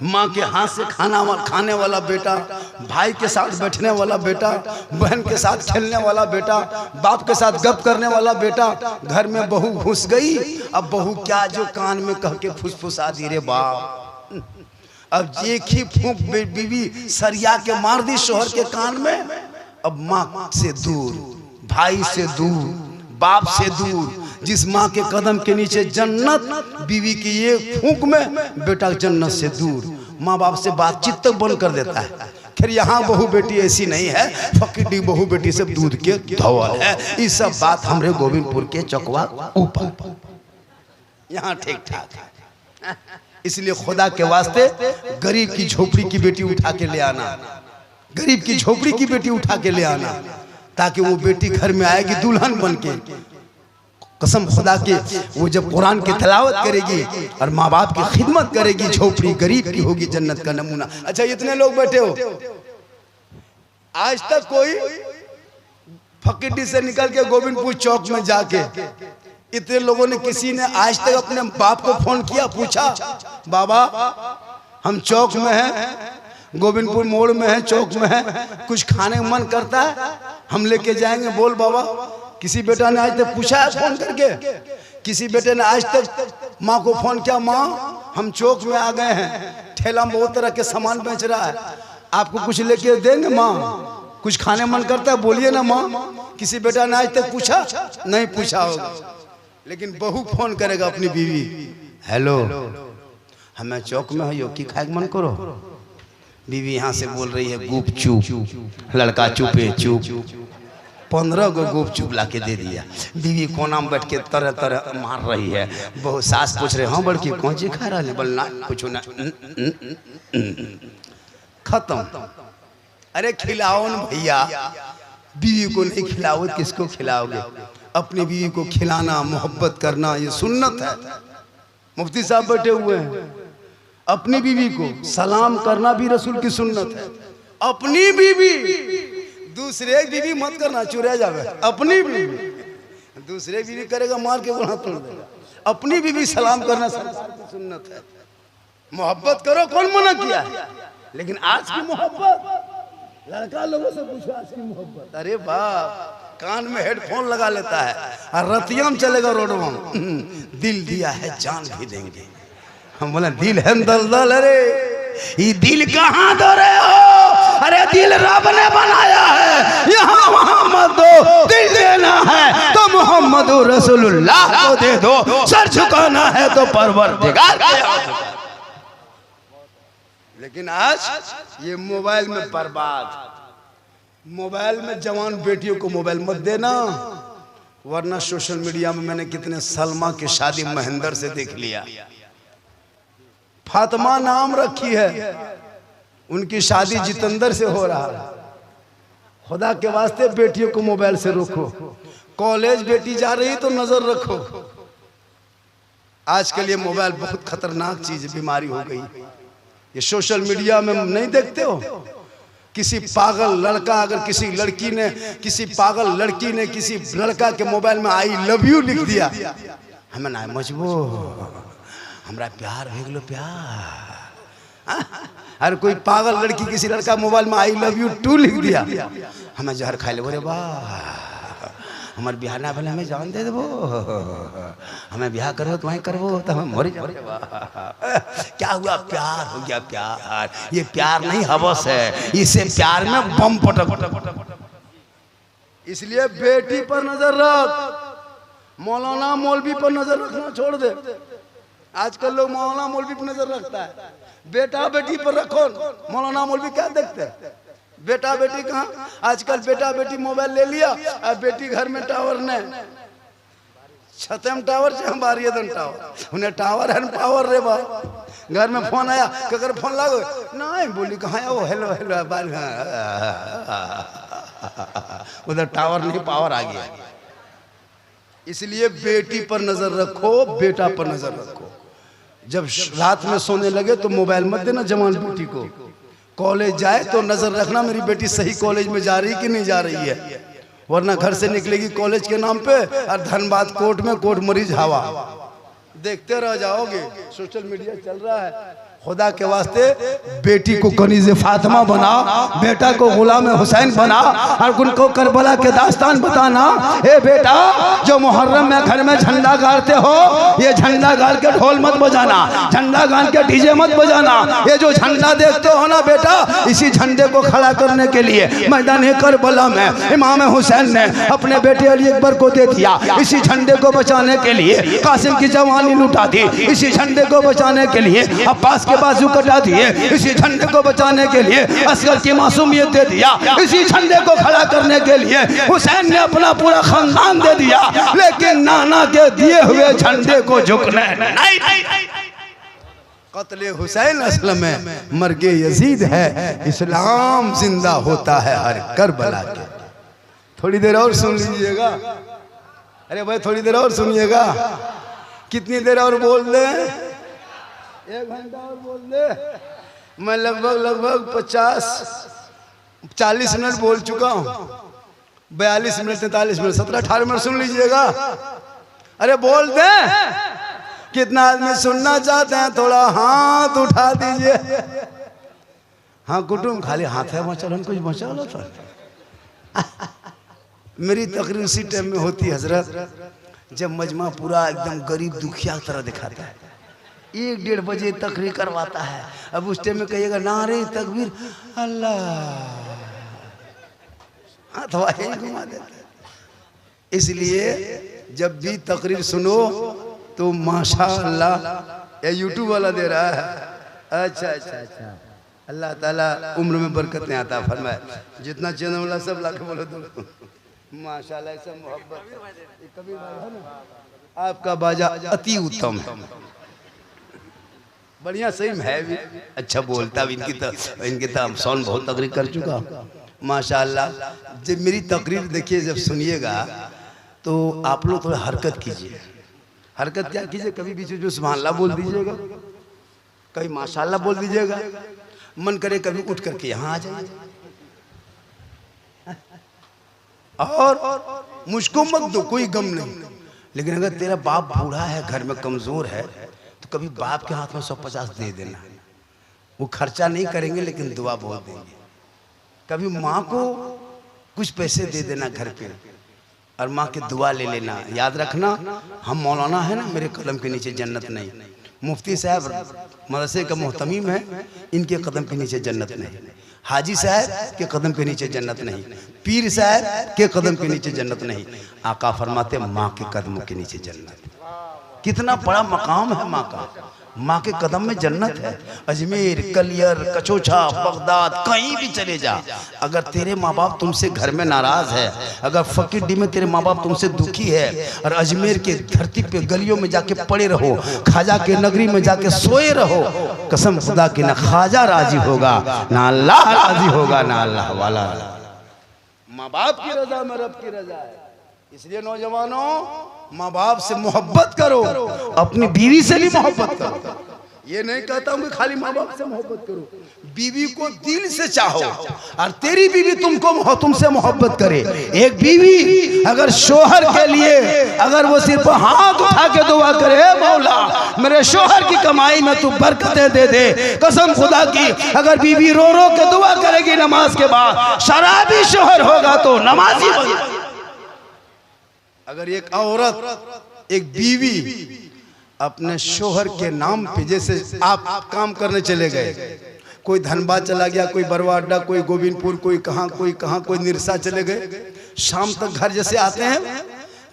माँ के हाथ से खाने वाला बेटा, भाई के साथ बैठने वाला बेटा, बहन के साथ खेलने वाला बेटा, बाप के साथ गप करने वाला बेटा, घर में बहू घुस गई। अब बहू क्या जो कान में कह के फुसफुसा दी, रे बाप। अब एक ही फूंक बीवी सरिया के मार दी शोहर के कान में। अब माँ से दूर, भाई से दूर, बाप से दूर, जिस माँ के कदम के नीचे जन्नत, बीवी की ये फूंक में बेटा जन्नत से दूर। माँ बाप से बातचीत तक बंद कर देता है। फिर यहाँ बहू बेटी ऐसी नहीं है, फकीडी बहू बेटी सब दूध के धवल है। ये सब बात हमरे गोविंदपुर के चौकवा ऊपर, यहाँ ठीक ठाक है। इसलिए खुदा के वास्ते गरीब की झोपड़ी की बेटी उठा के ले आना, गरीब की झोपड़ी की बेटी उठा के ले आना, ताकि वो बेटी घर में आएगी दुल्हन बन के। कसम खुदा के, वो जब कुरान की तिलावत करेगी और माँ बाप की खिदमत करेगी, झोपड़ी गरीब की होगी, जन्नत का नमूना। अच्छा, इतने लोग बैठे हो, आज तक कोई फकीडी से निकल के गोविंदपुर चौक में जाके, इतने लोगों ने, किसी ने आज तक अपने बाप को फोन किया, पूछा बाबा हम चौक में हैं, गोविंदपुर मोड़ में है, चौक में है, कुछ खाने का मन करता है, हम लेके जाएंगे, बोल बाबा। किसी बेटा ने आज तक पूछा है फोन करके? किसी बेटे ने आज तक माँ को फोन किया, माँ हम चौक में आ गए हैं, ठेला में बहुत तरह के सामान बेच रहा है, आपको कुछ लेके देंगे माँ, कुछ खाने मन करता है, बोलिए ना माँ। किसी बेटा ने आज तक पूछा? नहीं पूछा होगा। लेकिन बहू फोन करेगा अपनी बीवी, हेलो हमें चौक में हो की खाए मन करो। बीवी यहाँ से बोल रही है गुप चुप, लड़का चुपे चुप। 15 गो गुप चुप ला के दे दिया। बीवी कोना में बैठ के तरह तरह मार रही है। बहुत सास पूछ रहे हाँ बड़की कौन चीज खा रहा है? बोल ना कुछ ना। खत्म। अरे खिलाओ न भैया, बीवी को नहीं खिलाओ किसको खिलाओगे? अपनी बीवी को खिलाना, मोहब्बत करना ये सुन्नत है। मुफ्ती साहब बैठे हुए हैं। अपनी बीवी को सलाम करना भी रसूल की सुन्नत है। अपनी बीवी, दूसरे बीवी मत करना, चुरा जावे। अपनी बीवी, दूसरे बीवी करेगा मार के वहां तोड़ देगा। अपनी बीवी सलाम करना सरकार की सुन्नत है। मोहब्बत करो, कौन मना किया है? लेकिन आज की मोहब्बत, लड़का लोगों से पूछो आज की मोहब्बत। अरे बाप, कान में हेडफोन लगा लेता है और रतिया में चलेगा रोड में। दिल दिया है जान भी देंगे। हम बोला दिल है दलदल। अरे ये दिल कहाँ दो रहे हो? अरे दिल रब ने बनाया है, यहाँ वहाँ मत दो। दिल देना है तो मोहम्मद रसूलुल्लाह को दे दो। सर झुकाना है तो परवरदिगार को। लेकिन आज ये मोबाइल में बर्बाद। मोबाइल में जवान बेटियों को मोबाइल मत देना, वरना सोशल मीडिया में मैंने कितने सलमा की शादी महेंद्र से देख लिया। फातिमा नाम रखी है, उनकी शादी जितेंद्र से हो रहा है। खुदा के वास्ते बेटियों को मोबाइल से रोको। कॉलेज बेटी जा रही तो नजर रखो। आजकल ये मोबाइल बहुत खतरनाक चीज, बीमारी हो गई। ये सोशल मीडिया में नहीं देखते हो? किसी पागल लड़का अगर किसी लड़की ने, किसी पागल लड़की ने किसी लड़का के मोबाइल में आई लव यू लिख दिया, हमें ना मजबूर हमरा प्यार हो गलो प्यार। अरे कोई पागल लड़की किसी लड़का मोबाइल में आई लव यू टू लिख दिया, हमें जहर खा ले। बोले वाह हमारे बिहार ना भले हमें जान दे देवो, हमें ब्याह करो तो वहीं करवो तो हमें मर जाओ। क्या हुआ? प्यार हो गया प्यार। ये प्यार नहीं हवस है, इसे प्यार में बम पटक। इसलिए बेटी पर नजर रख, मौलाना मौलवी पर नजर रखना छोड़ दे। आजकल लोग मौलाना मौलवी पर नजर रखता है, बेटा बेटी पर रखो। मौलाना मौलवी क्या देखते हैं? बेटा बेटी कहाँ? आजकल बेटा बेटी मोबाइल ले लिया और बेटी घर में टावर ने छतम टावर से हम बारियदन टावर उन्हें टावर है पावर रे बा। घर में फोन आया, ककर फोन लागो नहीं, बोली कहाँ है वो? हेलो हेलो बाल, उधर टावर नहीं पावर आ गया। इसलिए बेटी पर नजर रखो, बेटा पर नजर रखो। जब रात में सोने लगे तो मोबाइल मत देना जवान बेटी को। कॉलेज जाए तो नजर रखना मेरी बेटी सही कॉलेज में जा रही कि नहीं जा रही है, वरना घर से निकलेगी कॉलेज के नाम पे और धनबाद कोर्ट में कोर्ट मरीज हवा। देखते रह जाओगे। सोशल मीडिया चल रहा है। खुदा के वास्ते बेटी को कनीज़े फातिमा बना, बेटा को गुलाम हुसैन बना और उनको करबला के दास्तान बताना। ए बेटा, जो मुहर्रम में घर में झंडा गाड़ते हो, ये झंडा गाड़ के ढोल मत बजाना, झंडा गाड़ के डीजे मत बजाना। ये जो झंडा देखते हो ना बेटा, इसी झंडे को खड़ा करने के लिए मैदान करबला में इमाम हुसैन ने अपने बेटे अली अकबर को दे दिया। इसी झंडे को बचाने के लिए कासिम की जवानी लुटा दी। इसी झंडे को बचाने के लिए अब्बास के बाजू कटा दिए। इसी झंडे को बचाने के लिए असगर की मासूमियत दे दिया। इसी झंडे को खड़ा करने के लिए हुसैन ने अपना पूरा खानदान दे दिया, लेकिन नाना के दिए हुए झंडे को झुकने नहीं। कत्ले हुसैन असल में मर्गे यजीद है, इस्लाम जिंदा होता है हर करबला के। थोड़ी देर और सुन लीजिएगा। अरे भाई थोड़ी देर और सुनिएगा। कितनी देर और बोल दे? 1 घंटा और बोल दे। मैं लगभग 40 मिनट बोल चुका हूँ। 42 मिनट 43 मिनट 17 18 मिनट सुन लीजिएगा। अरे बोल दे। कितना आदमी सुनना चाहते हैं? थोड़ा हाथ उठा दीजिए। हाँ कुटुम खाली हाथ है, चलो कुछ बचा लो तो। मेरी तकरीर उसी टाइम में होती हजरत जब मजमा पूरा एकदम गरीब दुखिया तरह दिखाता है। 1-1.5 बजे तकरीर करवाता है। अब उस टाइम में कहिएगा नारे तकबीर अल्लाह, हाथ वाहे घुमा देते। इसलिए जब भी तकरीर सुनो तो माशाअल्लाह ये यूट्यूब वाला दे रहा है। अच्छा अच्छा अच्छा, अल्लाह ताला उम्र में बरकत नहीं आता फरमाए। जितना चैनल वाला सब लाके बोलो तो माशाल्लाह, ऐसा मोहब्बत। कबीर भाई है ना, आपका बाजा अति उत्तम है, बढ़िया सही में है भी, अच्छा बोलता भी। इनकी तो साउंड बहुत तकरीर कर चुका माशाल्लाह। जब मेरी तकरीर देखिए, जब सुनिएगा तो आप लोग थोड़ा हरकत कीजिए। हरकत क्या कीजिए, कभी बीच में जो सुभान अल्लाह बोल दीजिएगा, कभी माशाल्लाह बोल दीजिएगा, मन करे कभी उठ करके यहाँ आ जाइए। और मुझको मत दो, कोई गम नहीं, लेकिन अगर तेरा बाप बूढ़ा है, घर में कमजोर है, तो कभी बाप के हाथ में 150 दे देना। वो खर्चा नहीं करेंगे लेकिन दुआ बोल देंगे। कभी माँ को कुछ पैसे दे देना घर पे, और माँ की दुआ ले लेना। याद रखना, हम मौलाना है ना, मेरे कदम के नीचे जन्नत नहीं। मुफ्ती साहब मदरसे का मोहतमीम है, इनके कदम के नीचे जन्नत नहीं। हाजी साहब के कदम के नीचे जन्नत नहीं। पीर साहब के कदम के नीचे जन्नत नहीं। आका फरमाते माँ के कदमों के नीचे जन्नत। कितना बड़ा मकाम है माँ का, माँ के कदम में जन्नत है। अजमेर, कलियर, कचोछा, बगदाद, कहीं भी चले जा, अगर तेरे माँ बाप तुमसे घर में नाराज है, अगर फकीरडी में तेरे माँ बाप तुमसे दुखी है, और अजमेर के धरती पे गलियों में जाके पड़े रहो, ख्वाजा के नगरी में जाके सोए रहो, कसम खुदा की ना ख्वाजा राजी होगा, ना अल्लाह राजी होगा, ना अल्लाह वाला। माँ बाप की रजा में रब की रजा है। इसलिए नौजवानों, माँ बाप से मोहब्बत करो, अपनी बीवी से भी मोहब्बत करो। ये नहीं कहता हूँ कि खाली माँ बाप से मोहब्बत करो, बीवी को दिल से चाहो, और तेरी बीवी तुमसे मोहब्बत करे। एक बीवी अगर शोहर के लिए अगर वो सिर्फ हाथ उठा के दुआ करे, मौला मेरे शोहर की कमाई में तू बरकतें दे दे, कसम खुदा की, अगर बीवी रो रो के दुआ करेगी नमाज के बाद, शराबी शोहर होगा तो नमाजी होगा। अगर एक औरत, एक बीवी अपने शोहर के नाम पे, जैसे आप काम करने चले गए, कोई धनबाद चला गया, कोई बरवा अड्डा, कोई गोविंदपुर, कोई कहाँ, कोई निरसा चले गए, शाम तक घर जैसे आते हैं,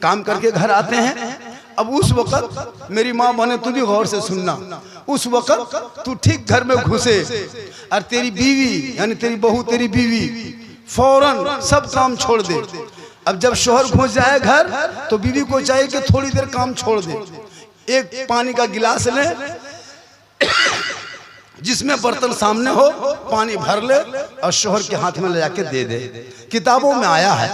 काम करके घर आते हैं। अब उस वक्त मेरी माँ बने, तू भी गौर से सुनना, उस वक्त तू ठीक घर में घुसे, और तेरी बीवी यानी तेरी बहू, तेरी बीवी फौरन सब काम छोड़ दे। अब जब शोहर घुस जाए घर, तो बीवी को चाहिए कि थोड़ी देर काम छोड़ दे, एक पानी का गिलास ले, जिसमें बर्तन सामने हो, पानी भर ले, और शोहर के हाथ में ले जाके दे दे। किताबों में आया है,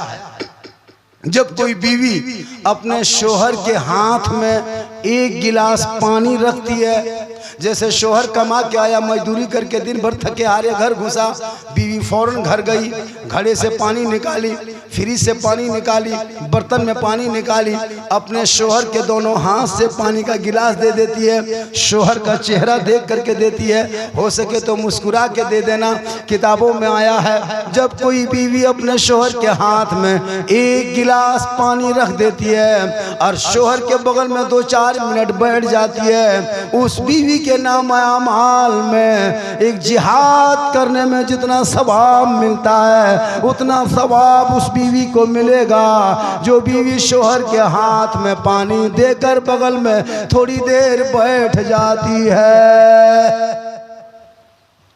जब कोई बीवी अपने शोहर के हाथ में एक गिलास पानी रखती है, जैसे शोहर कमा के आया, मजदूरी करके दिन भर थके हारे घर घुसा, बीवी फौरन घर गई, घड़े से पानी निकाली, फ्रिज से पानी निकाली, बर्तन में पानी निकाली, अपने शोहर के दोनों हाथ से पानी का गिलास दे देती है, शोहर का चेहरा देख करके देती है, हो सके तो मुस्कुरा के दे देना। किताबों में आया है, जब कोई बीवी अपने शोहर के हाथ में एक गिलास पानी रख देती है, और शोहर के बगल में 2-4 मिनट बैठ जाती है, उस बीवी के नाम अमाल में एक जिहाद करने में जितना सवाब मिलता है, उतना सवाब उस बीवी को मिलेगा जो बीवी शोहर के हाथ में पानी देकर बगल में थोड़ी देर बैठ जाती है।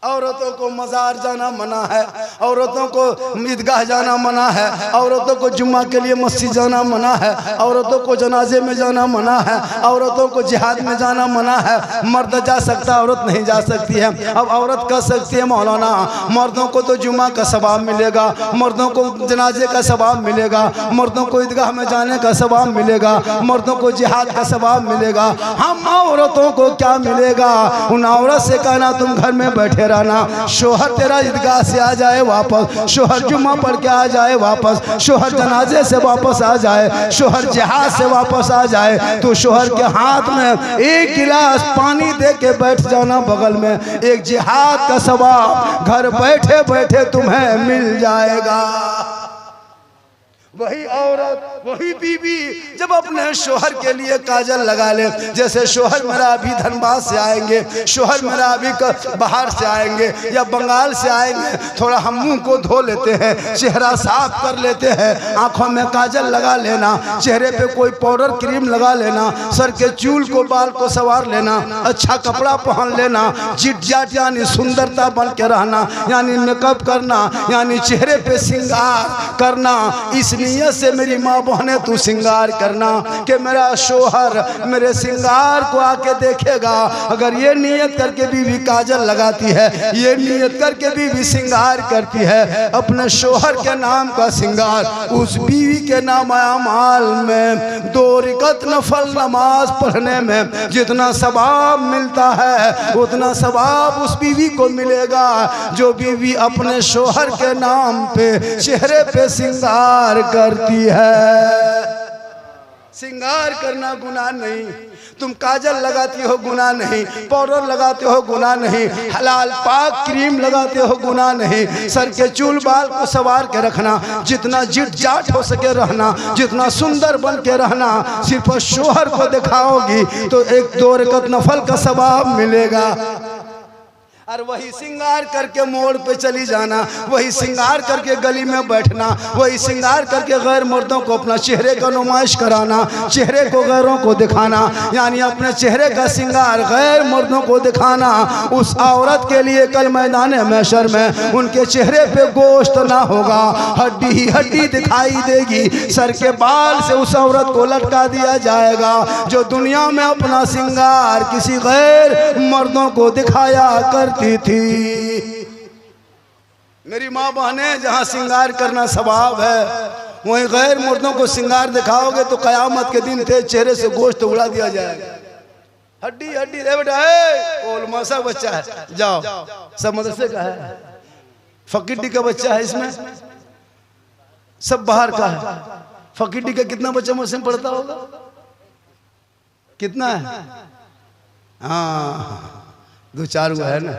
औरतों को मज़ार जाना मना है, औरतों को ईदगाह जाना मना है, औरतों को जुम्मा के लिए मस्जिद जाना मना है, औरतों को जनाजे में जाना मना है, औरतों को जिहाद में जाना मना है। मर्द जा सकता, औरत नहीं जा सकती है। अब औरत कह सकती है, मौलाना मर्दों को तो जुम्मा का सवाब मिलेगा, मर्दों को जनाजे का सवाब मिलेगा, मर्दों को ईदगाह में जाने का सवाब मिलेगा, मर्दों को जिहाद का सवाब मिलेगा, हम औरतों को क्या मिलेगा? उन औरत से कहना तुम घर में बैठे ना, शोहर तेरा ईदगाह से आ जाए वापस, शोहर जुम्मा पढ़ के आ जाए वापस, शोहर जनाजे से वापस आ जाए, शोहर जिहाद से वापस आ जाए, तो शोहर के हाथ में एक गिलास पानी दे के बैठ जाना बगल में, एक जिहाद का सवाब घर बैठे बैठे तुम्हें मिल जाएगा। वही औरत, वही बीवी जब अपने शोहर के लिए काजल लगा ले, जैसे शोहर मेरा अभी धनबाद से आएंगे, शोहर मेरा अभी बाहर से आएंगे या बंगाल से आएंगे, थोड़ा हम मुंह को धो लेते हैं, चेहरा साफ कर लेते हैं, आंखों में काजल लगा लेना, चेहरे पे कोई पाउडर क्रीम लगा लेना, सर के चूल को बाल को संवार लेना, अच्छा कपड़ा पहन लेना, जिट जाट यानी सुंदरता बन के रहना, यानी मेकअप करना, यानी चेहरे पे श्रृंगार करना। इस नियत से मेरी माँ बहने तू श्रृंगार करना कि मेरा शोहर मेरे श्रृंगार को आके देखेगा। अगर ये नियत करके बीवी काजल लगाती है, ये नियत करके बीवी श्रृंगार करती है, अपने शोहर के नाम का श्रृंगार, उस बीवी के नाम अमाल में 2 रकात नफल नमाज पढ़ने में जितना सवाब मिलता है उतना सवाब उस बीवी को मिलेगा जो बीवी अपने शोहर के नाम पे चेहरे पे श्रृंगार करती है। श्रृंगार करना गुनाह नहीं, तुम काजल लगाती हो गुनाह नहीं, पाउडर लगाते हो गुनाह नहीं, हलाल पाक क्रीम लगाते हो गुनाह नहीं, सर के चूल बाल को संवार के रखना, जितना जिट जाट हो सके रहना, जितना सुंदर बन के रहना, सिर्फ शोहर को दिखाओगी तो 1-2 रकात नफल का सवाब मिलेगा। और वही श्रृंगार करके मोड़ पे चली जाना, वही श्रृंगार करके गली में बैठना, वही श्रृंगार करके गैर मर्दों को अपना चेहरे का नुमाइश कराना, चेहरे को गैरों को दिखाना, यानी अपने चेहरे का श्रृंगार गैर मर्दों को दिखाना। उस औरत के लिए कल मैदान महशर में उनके चेहरे पे गोश्त ना होगा, हड्डी ही हड्डी दिखाई देगी, सर के बाल से उस औरत को लटका दिया जाएगा जो दुनिया में अपना श्रृंगार किसी गैर मर्दों को दिखाया कर थी। मेरी माँ बहने, जहाँ श्रृंगार करना सवाब है वहीं गैर मर्दों को श्रृंगार दिखाओगे तो कयामत के दिन थे चेहरे से गोश्त उड़ा दिया जाएगा। हड्डी हड्डी रे बेटा, ओलमासा बच्चा है, जाओ सब मदरसे का है, फकीडी का बच्चा है, इसमें सब बाहर का है। फकीडी का कितना बच्चा मदरसे में पढ़ता होगा? कितना है? हाँ 2-4 गो है ना।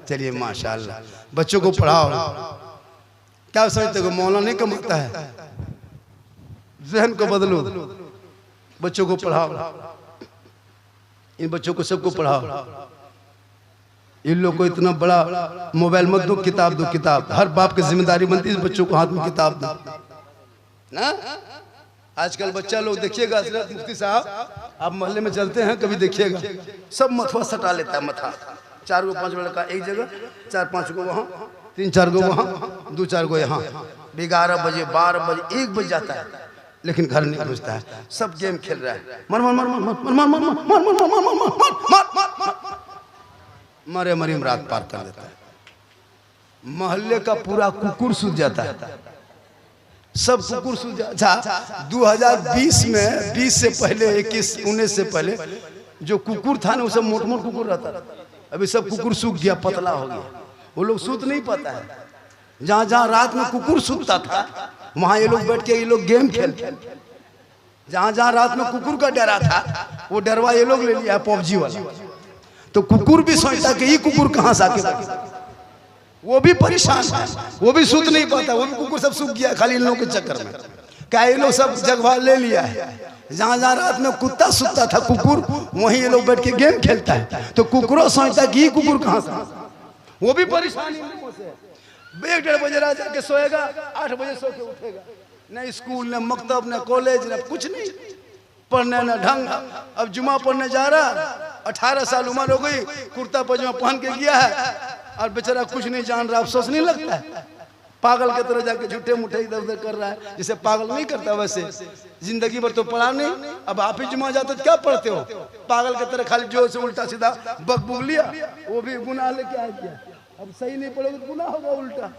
चलिए माशाल्लाह, बच्चों को पढ़ाओ। क्या समझते हो मौला नहीं कमाता है? जहन को बदलो, बच्चों को पढ़ाओ, इन बच्चों को सबको पढ़ाओ। इन लोग को इतना बड़ा मोबाइल मत दो, किताब दो। किताब हर बाप की जिम्मेदारी बनती है, बच्चों को हाथ में किताब दो ना। आजकल बच्चा लोग देखिएगा, मुफ्ती साहब आप मोहल्ले में चलते हैं कभी देखिएगा, सब मथुआ सटा लेता है। मथा 4 गो 5 लड़का एक जगह, 4-5 गो वहाँ, 3-4 गो वहाँ, 2-4 गो यहाँ। 11 बजे 12 बजे 1 बज जाता है, लेकिन घर नहीं पहुँचता है। सब गेम खेल रहा है, मर मर मर मर मर मर मर मर मर मरे मरीम रात पार कर देता है। मोहल्ले का पूरा कुकुर सूझ जाता है, सब कुकुर सूझ जाता। 2020 में 20 से पहले 21-19 से पहले जो कुकुर था ना, वो सब मोट मोट कुकुर रहता था। अभी सब कुकुर सूख गया, पतला हो गया, वो लोग सूत नहीं पाता है। जहाँ जहाँ रात में कुकुर सूतता था वहाँ ये लोग बैठ के ये लोग गेम खेलते। जहाँ जहाँ रात में कुकुर का डरा था वो डरवा ये लोग ले लिया पबजी वाला। तो कुकुर भी सोचता कि ये कुकुर कहाँ से आके, वो भी परेशान है, वो भी सूत नहीं पाता, वो भी कुकुर सब सूख गया खाली इन लोगों के चक्कर में। क्या ये लोग सब जगह ले लिया है। जहाँ जहाँ रात में कुत्ता सुतता था कुकुर, वहीं ये लोग बैठ के गेम खेलता है। तो कुकुरों सोचता कि ये कुकुर कहाँ से, वो भी परेशान है। 1-1.5 बजे रात जाके सोएगा, 8 बजे सो के उठेगा। न स्कूल, न मकतब, न कॉलेज, न कुछ नहीं, पढ़ने न ढंग। अब जुमा पढ़ने जा रहा, 18 साल उम्र हो गई, कुर्ता पजामा पहन के गया है और बेचारा कुछ नहीं जान रहा। अफसोस नहीं लगता है? पागल की तरह जाके झूठे मुठे इधर उधर कर रहा है। जैसे पागल नहीं करता वैसे जिंदगी भर तो पढ़ा नहीं, अब आप ही जुमा जाते तो क्या पढ़ते हो? पागल की तरह खाली जोर से उल्टा सीधा बकबुक लिया, वो भी गुनाह लेके आ गया। अब सही नहीं पढ़ोगे तो गुनाह होगा उल्टा।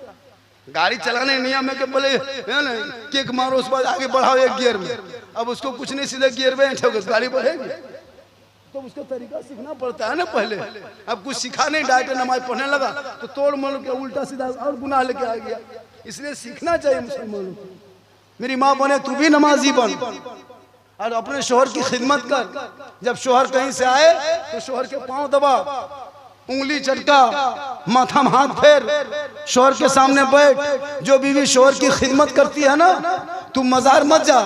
गाड़ी चलाने नियम है कि बोले है ना, किक मारो उसके बाद आगे बढ़ाओ 1 गियर में। अब उसको कुछ नहीं, सीधे गियर में बैठोगे तो गाड़ी बढ़ेगी। तो उसका तरीका सीखना पड़ता है ना पहले। अब कुछ सिखा नहीं, डायरेक्ट नमाज पढ़ने लगा तो तोड़ मोड़ के उल्टा सीधा और गुनाह लेके आ गया। इसलिए सीखना चाहिए मुसलमानों को। मेरी माँ बने तू भी नमाजी बन और अपने शोहर की खिदमत कर। जब शोहर कहीं से आए तो शोहर के पांव दबा, उंगली चटका, माथा में हाथ फेर, शोहर के सामने बैठ। जो बीवी शोहर की खिदमत करती है ना, तुम मजार मत जा,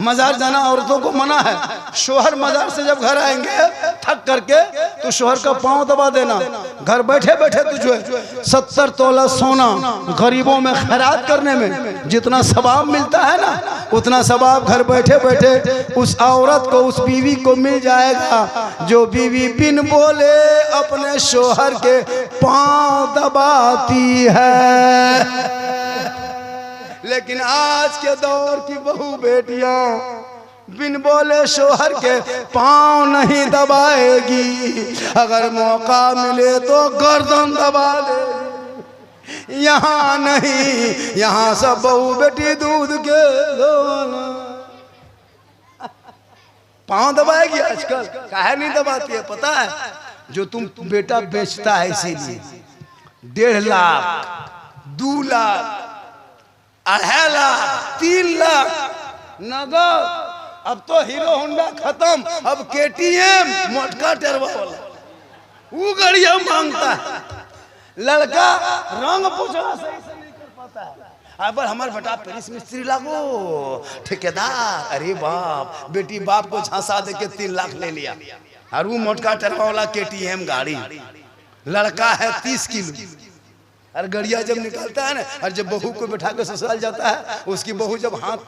मजार जाना औरतों को मना है। शोहर मजार से जब घर आएंगे थक करके तो शोहर का पांव दबा देना। घर बैठे बैठे तुझे 70 तोला सोना गरीबों में खैरात करने में जितना सवाब मिलता है ना, उतना सवाब घर बैठे बैठे उस औरत को, उस बीवी को मिल जाएगा जो बीवी बिन बोले अपने शोहर के पांव दबाती है। लेकिन आज के दौर की बहू बेटियां बिन बोले शोहर के पांव नहीं दबाएगी, अगर मौका मिले तो गर्दन दबा लेगी। यहाँ नहीं, यहाँ सब बहू बेटी दूध के पांव दबाएगी। आजकल काहे नहीं दबाती है पता है? जो तुम बेटा बेचता है इसीलिए 1.5 लाख 2 लाख 2.5 लाख 3 लाख नगद। अब तो हीरो होंडा खत्म, अब KTM मोटका टेरवा वाला वो गाड़ियां मांगता है। लड़का रंग पोछा सही से नहीं कर पाता है। अब हमारे बेटा पेरिस मिस्त्री लागो ठेकेदार, अरे बाप बेटी बाप को झांसा दे के 3 लाख ले लिया, और वो मोटका टेरवा वाला KTM गाड़ी। लड़का है 30 किलो, और गड़िया जब निकालता है ना, और जब बहू को बैठा के ससुराल जाता है, उसकी बहू जब हाथ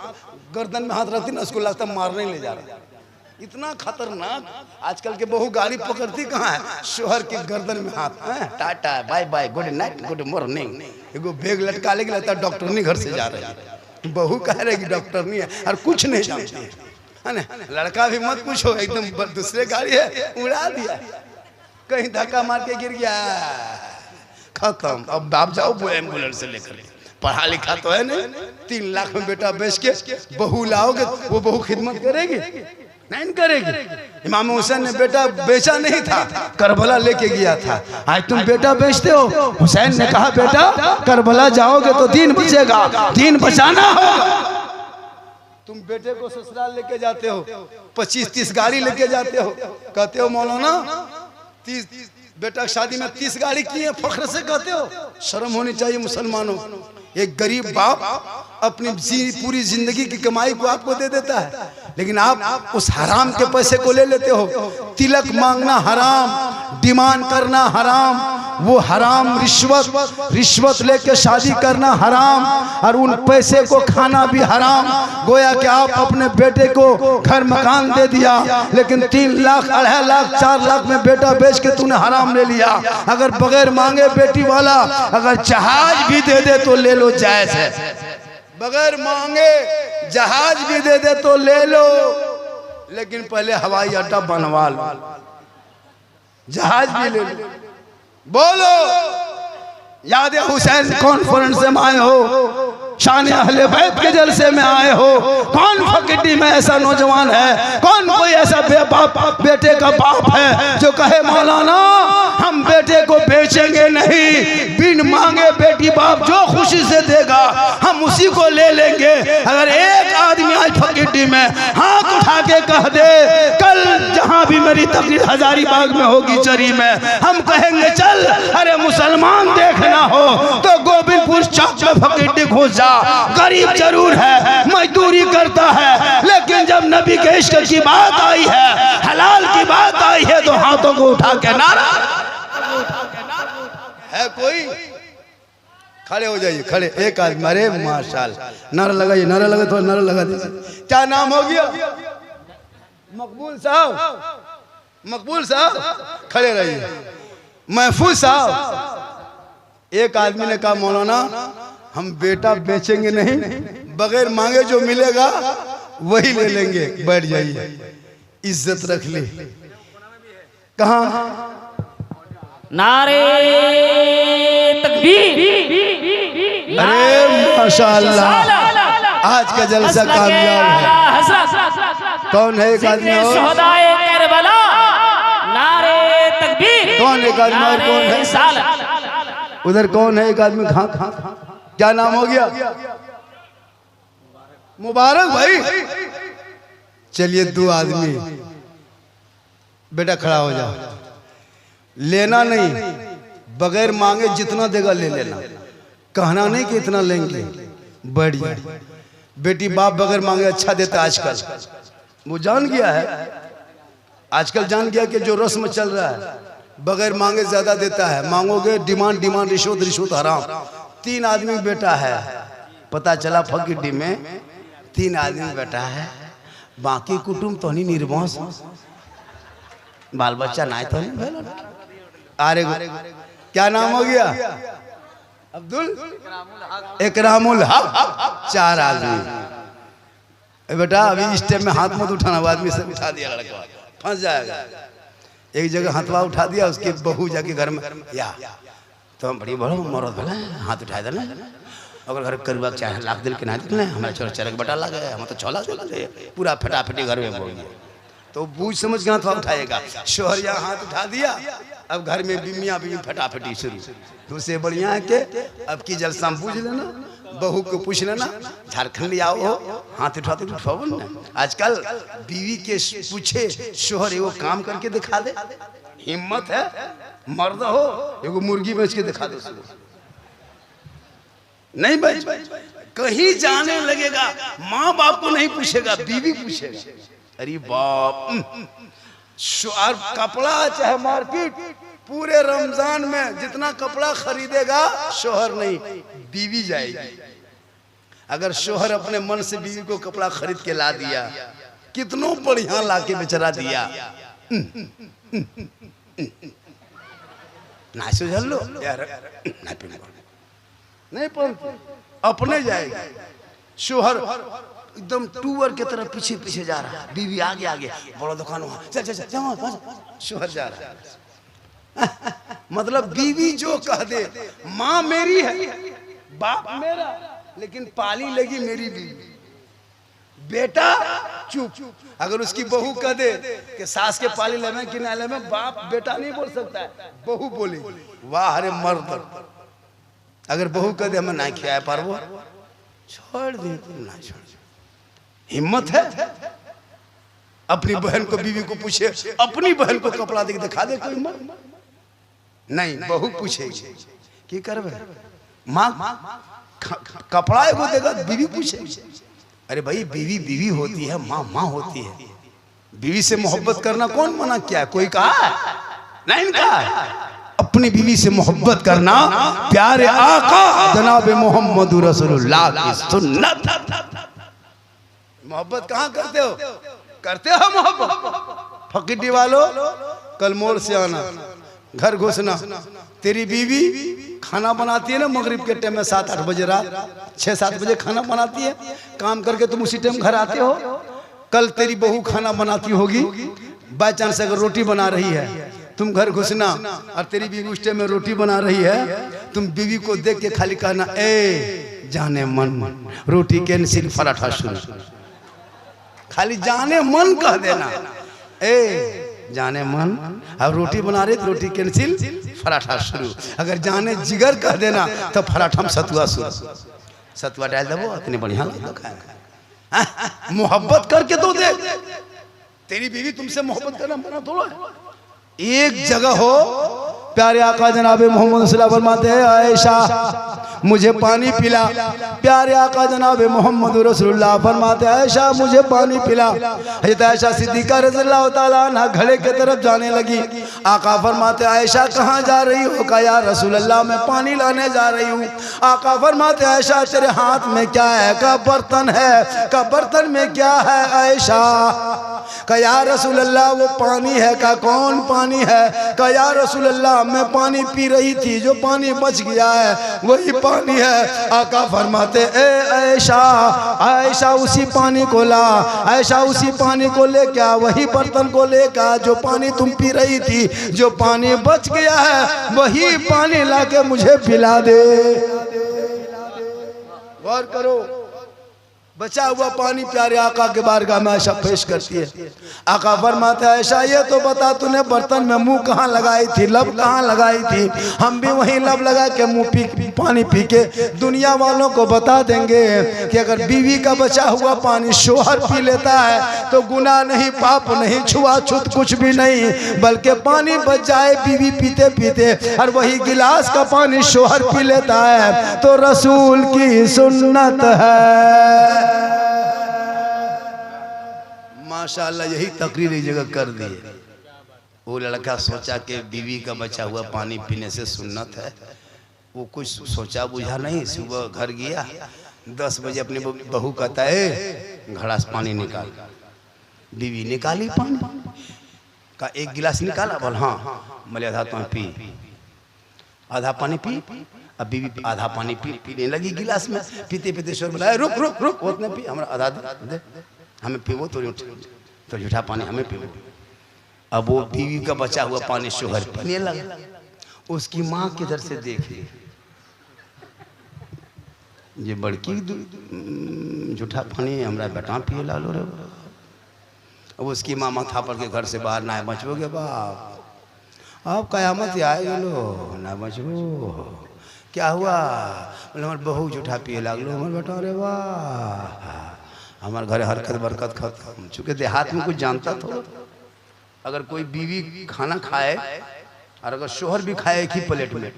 गर्दन में हाथ रखती ना, उसको लगता है मारने ले जा रहा है। इतना खतरनाक आजकल के बहू गाड़ी पकड़ती कहाँ है? शोहर के गर्दन में हाथ। Tata bye bye good night good morning, एगो बैग लटका लेके लगता है डॉक्टरनी घर से जा रही है। बहू कह रही डॉक्टरनी है और कुछ नहीं जानती है ना। लड़का भी मत पूछो, एकदम दूसरे गाड़ी है उड़ा दिया, कहीं धक्का मार के गिर गया, खत्म। अब आप जाओ वो एम्बुलेंस से लेकर। पढ़ा लिखा तो है नहीं, 3 लाख में बेटा बेच के बहू लाओगे, वो बहू खिदमत करेगी? नहीं करेगी। इमाम हुसैन ने बेटा बेचा नहीं था, करबला लेके गया था। आज तुम बेटा बेचते हो। हुसैन ने कहा बेटा करबला जाओगे तो दीन बचेगा, दीन बचाना होगा। तुम बेटे को ससुराल लेके जाते हो, 25-30 गाड़ी लेके जाते हो, कहते हो मौलाना 30 बेटा शादी में 30 गाड़ी की है, फख्र से कहते हो। शर्म होनी चाहिए मुसलमानों। एक गरीब बाप अपनी पूरी जिंदगी की कमाई को आपको दे देता है, लेकिन आप उस हराम के पैसे को ले लेते हो। तिलक मांगना हराम, डिमांड करना हराम, वो हराम रिश्वत लेके शादी करना हराम, और उन पैसे को खाना भी हराम। गोया कि आप अपने बेटे को घर मकान दे दिया, लेकिन 3 लाख 2.5 लाख 4 लाख में बेटा बेच के तूने हराम ले लिया। अगर बगैर मांगे बेटी वाला अगर जहाज भी दे दे तो ले लो, जायज है। बगैर मांगे जहाज भी दे दे तो ले लो, लेकिन पहले हवाई अड्डा बनवा लो, जहाज भी ले लो। बोलो याद हुसैन कॉन्फ्रेंस में आए हो, शान अहले बैत के जलसे में आए हो। कौन फकीटी में ऐसा नौजवान है, कौन कोई ऐसा बेटे का बाप है जो कहे मौलाना हम बेटे को बेचेंगे नहीं, बिन मांगे बेटी बाप जो खुशी से देगा हम उसी को ले लेंगे। अगर एक आदमी आज फकीटी में हाथ उठा के कह दे कल जहां भी मेरी तकरीर हजारीबाग में होगी, चरी में, हम कहेंगे चल, अरे मुसलमान देखना हो तो गोविंदपुर चौक में फकीटी घुस जा। गरीब जरूर है, मजदूरी करता है, लेकिन जब नबी के इश्क की बात आई है, हलाल की बात आई है, तो हाथों को उठा के नारा है। कोई खड़े हो जाइए, खड़े एक आदमी, अरे माशाल्लाह, नारा लगाइए, नारा लगा तो नारा लगा दीजिए। क्या नाम हो गया? मकबूल साहब, मकबूल साहब खड़े रहिए। महफूज साहब, एक आदमी ने कहा मौलाना हम बेटा बेचेंगे नहीं, बगैर मांगे जो मिलेगा वही ले लेंगे। बैठ जाइए, इज्जत रख ली। कहाँ? नारे तकबीर। अरे माशाअल्लाह, आज का जलसा कामयाब है। कौन है एक आदमी और? नारे तकबीर। कौन एक आदमी और? कौन है उधर? कौन है एक आदमी? खा क्या नाम हो गया? मुबारक भाई। चलिए 2 आदमी, बेटा खड़ा हो जाओ। लेना नहीं, बगैर मांगे जितना देगा ले लेना, कहना नहीं कि इतना लेंगे। बैठ जाए। बेटी बाप बगैर मांगे अच्छा देता है आजकल। वो जान गया है, आजकल जान गया कि जो रस्म चल रहा है बगैर मांगे ज्यादा देता है। मांगोगे डिमांड डिमांड, रिश्वत रिश्वत हराम। 3 आदमी बेटा है, पता चला फकीडी में 3 आदमी बेटा है, बाकी कुटुंब तो नहीं निर्वंश, बाल बच्चा ना तो नहीं। अरे क्या नाम हो गया? अब्दुल इकरामुल हक। 4 आदमी। बेटा अभी इस टाइम में हाथ मत उठाना, आदमी से उठा दिया लड़का फंस जाएगा। एक जगह हाथवा उठा दिया, उसके बहू जाके घर में या तो हम बड़ी बड़ो मरद भला हाथ उठाए देना, अगर घर करवा चाहे लाख दिल के ना दिल हमारे छोरा चरक बटा लगे, हम तो छोला पूरा फटाफटी घर में बोल गया। तो बूझ समझ के हाथ उठाएगा। शोहरिया हाथ उठा दिया, अब घर में बिमिया बिमी फटाफटी शुरू। तो उससे बढ़िया है कि अब की जलसा पूछ लेना, बहू को पूछ लेना, झारखंड आओ हो हाथ उठाते उठाओ ना। आजकल बीवी के पूछे शोहर एगो काम करके दिखा दे, हिम्मत है मर्द हो एगो मुर्गी बेच के दिखा दे, नहीं भाई कहीं जाने लगेगा माँ बाप को नहीं पूछेगा, बीवी पूछेगा। अरे बाप, कपड़ा चाहे मार्केट पूरे रमजान में जितना कपड़ा खरीदेगा शोहर नहीं, बीवी जाएगी। अगर शोहर अपने मन से बीवी को कपड़ा खरीद के ला दिया, कितनों बढ़िया लाके बेचरा दिया, ना सुझल लो यार, नहीं पहनते, अपने जाएगी। शोहर एकदम टूअर के तरफ पीछे पीछे जा रहा है, बीवी आगे आगे, बड़ा दुकान वहां, चल चल चल, शोहर जा रहा है। मतलब बीवी जो कह दे, माँ मेरी है बाप मेरा, लेकिन पाली लगी मेरी बीवी। बेटा चुप, अगर उसकी बहू कह दे कि सास के पाली लेवे कि ना लेवे, बाप बेटा नहीं बोल सकता है, बहू बोले वाह अरे मर्द। अगर बहू कह दे हमें ना खिलाया पारबो, छोड़ दे, ना छोड़। हिम्मत है अपनी बहन को बीवी को पूछे, अपनी बहन को कपड़ा दे दिखा दे कोई मत नहीं, बहू पूछेगी की करबे, माँ कपड़ा एगो देगा, बीवी पूछे। अरे भाई बीवी बीवी होती है, माँ माँ होती है। बीवी से मोहब्बत करना कौन मना किया, कोई कहा है? नहीं कहा है। अपनी बीवी से मोहब्बत करना प्यारे आका जनाब मोहम्मद रसूलुल्लाह की सुन्नत। मोहब्बत कहाँ करते हो? करते हो मोहब्बत? फकीडी वालों कल मोड़ से आना, घर घुसना, तेरी बीवी खाना बनाती है ना मगरिब के टाइम में 7-8 बजे, रात 6-7 बजे खाना बनाती है, काम करके तुम उसी टाइम घर आते हो। कल तेरी बहू खाना बनाती होगी, बाय चांस अगर रोटी बना रही है, तुम घर घुसना और तेरी बीवी उस टाइम में रोटी बना रही है, तुम बीवी को देख के खाली कहना ए जाने मन रोटी कैंसिल पराठा शुरू, खाली जाने मन कह देना, ए जाने मन, अब रोटी बना रहे तो रोटी कैंसिल पराठा शुरू। अगर जाने जिगर कह देना तो पराठा में सतुआ शुरू, सतुआ डाल दो इतनी बढ़िया मोहब्बत करके तो दे। तेरी बीवी तुमसे मोहब्बत करना मना थोड़ा है। एक जगह हो प्यारे आका जनाबे मोहम्मद सल्लल्लाहु अलैहि वसल्लम फरमाते हैं आयशा मुझे पानी पिला। प्यारे आका जनाबे मोहम्मद रसूलुल्लाह फरमाते हैं आयशा मुझे पानी पिला। हज़रत आयशा सिद्दीक़ा रज़ियल्लाहु ताला अन्हा घड़े के तरफ जाने लगी। आका फरमाते आयशा कहाँ जा रही हो? कहा या रसूल अल्लाह मैं पानी लाने जा रही हूँ। आका फरमाते आयशा तेरे हाथ में क्या है? का बर्तन है। का बर्तन में क्या है आयशा? का या रसूल अल्लाह वो पानी है। का कौन पानी है? का या रसूल अल्लाह मैं पानी पी रही थी, जो पानी बच गया है वही पानी है। आका फरमाते ए आयशा, आयशा उसी पानी को ला, आयशा उसी पानी को ले क्या, वही बर्तन को ले क्या जो पानी तुम पी रही थी, जो पानी बच गया है वही पानी लाके मुझे पिला दे। गौर करो, बचा हुआ पानी प्यारे आका के बारगाह में आयशा पेश करती है। आका फरमाते हैं आयशा ये तो बता तूने बर्तन में मुंह कहाँ लगाई थी, लब कहाँ लगाई थी? हम भी वहीं लब लगा के मुंह पानी पी के दुनिया वालों को बता देंगे कि अगर बीवी का बचा हुआ पानी शोहर पी लेता है तो गुनाह नहीं, पाप नहीं, छुआछूत कुछ भी नहीं, बल्कि पानी बच जाए बीवी पीते पीते और वही गिलास का पानी शोहर पी लेता है तो रसूल की सुन्नत है। माशाल्लाह यही तकरीर एक जगह कर दिए। वो लड़का सोचा कि बीवी का बचा हुआ पानी पीने से सुन्नत है। वो कुछ सोचा बुझा नहीं, सुबह घर गया 10 बजे अपनी बहू कहता है घड़ा से पानी निकाल। बीवी निकाली पानी का एक गिलास निकाला, बोल हाँ। बोले आधा तो पी, आधा पानी पी। अब बीवी आधा पानी पीने लगी गिलास में। पीते पीते शोर बोला रुक रुक रुक, उतने पी, हमारा आधा दे, हमें पीवो तो झूठा पानी हमें पीवो। अब वो बीवी का बचा हुआ पानी शोहर पीने लगा। उसकी माँ किधर से देखे ये बड़की झूठा पानी हमरा बेटा पिए लालो रे। अब उसकी माँ माथा पर के घर से बाहर ना बचोगे बाप, अब कयामत आए लो ना बचो। क्या हुआ? बोले हमारे बहू झूठा पिए लागलो हमारे बेटा। रे वाह, हमारे घर हरकत बरकत खत्म। चूँकि देहात में कुछ जानता थोड़ा। अगर कोई बीवी खाना खाए और अगर शोहर भी खाए एक ही प्लेट में,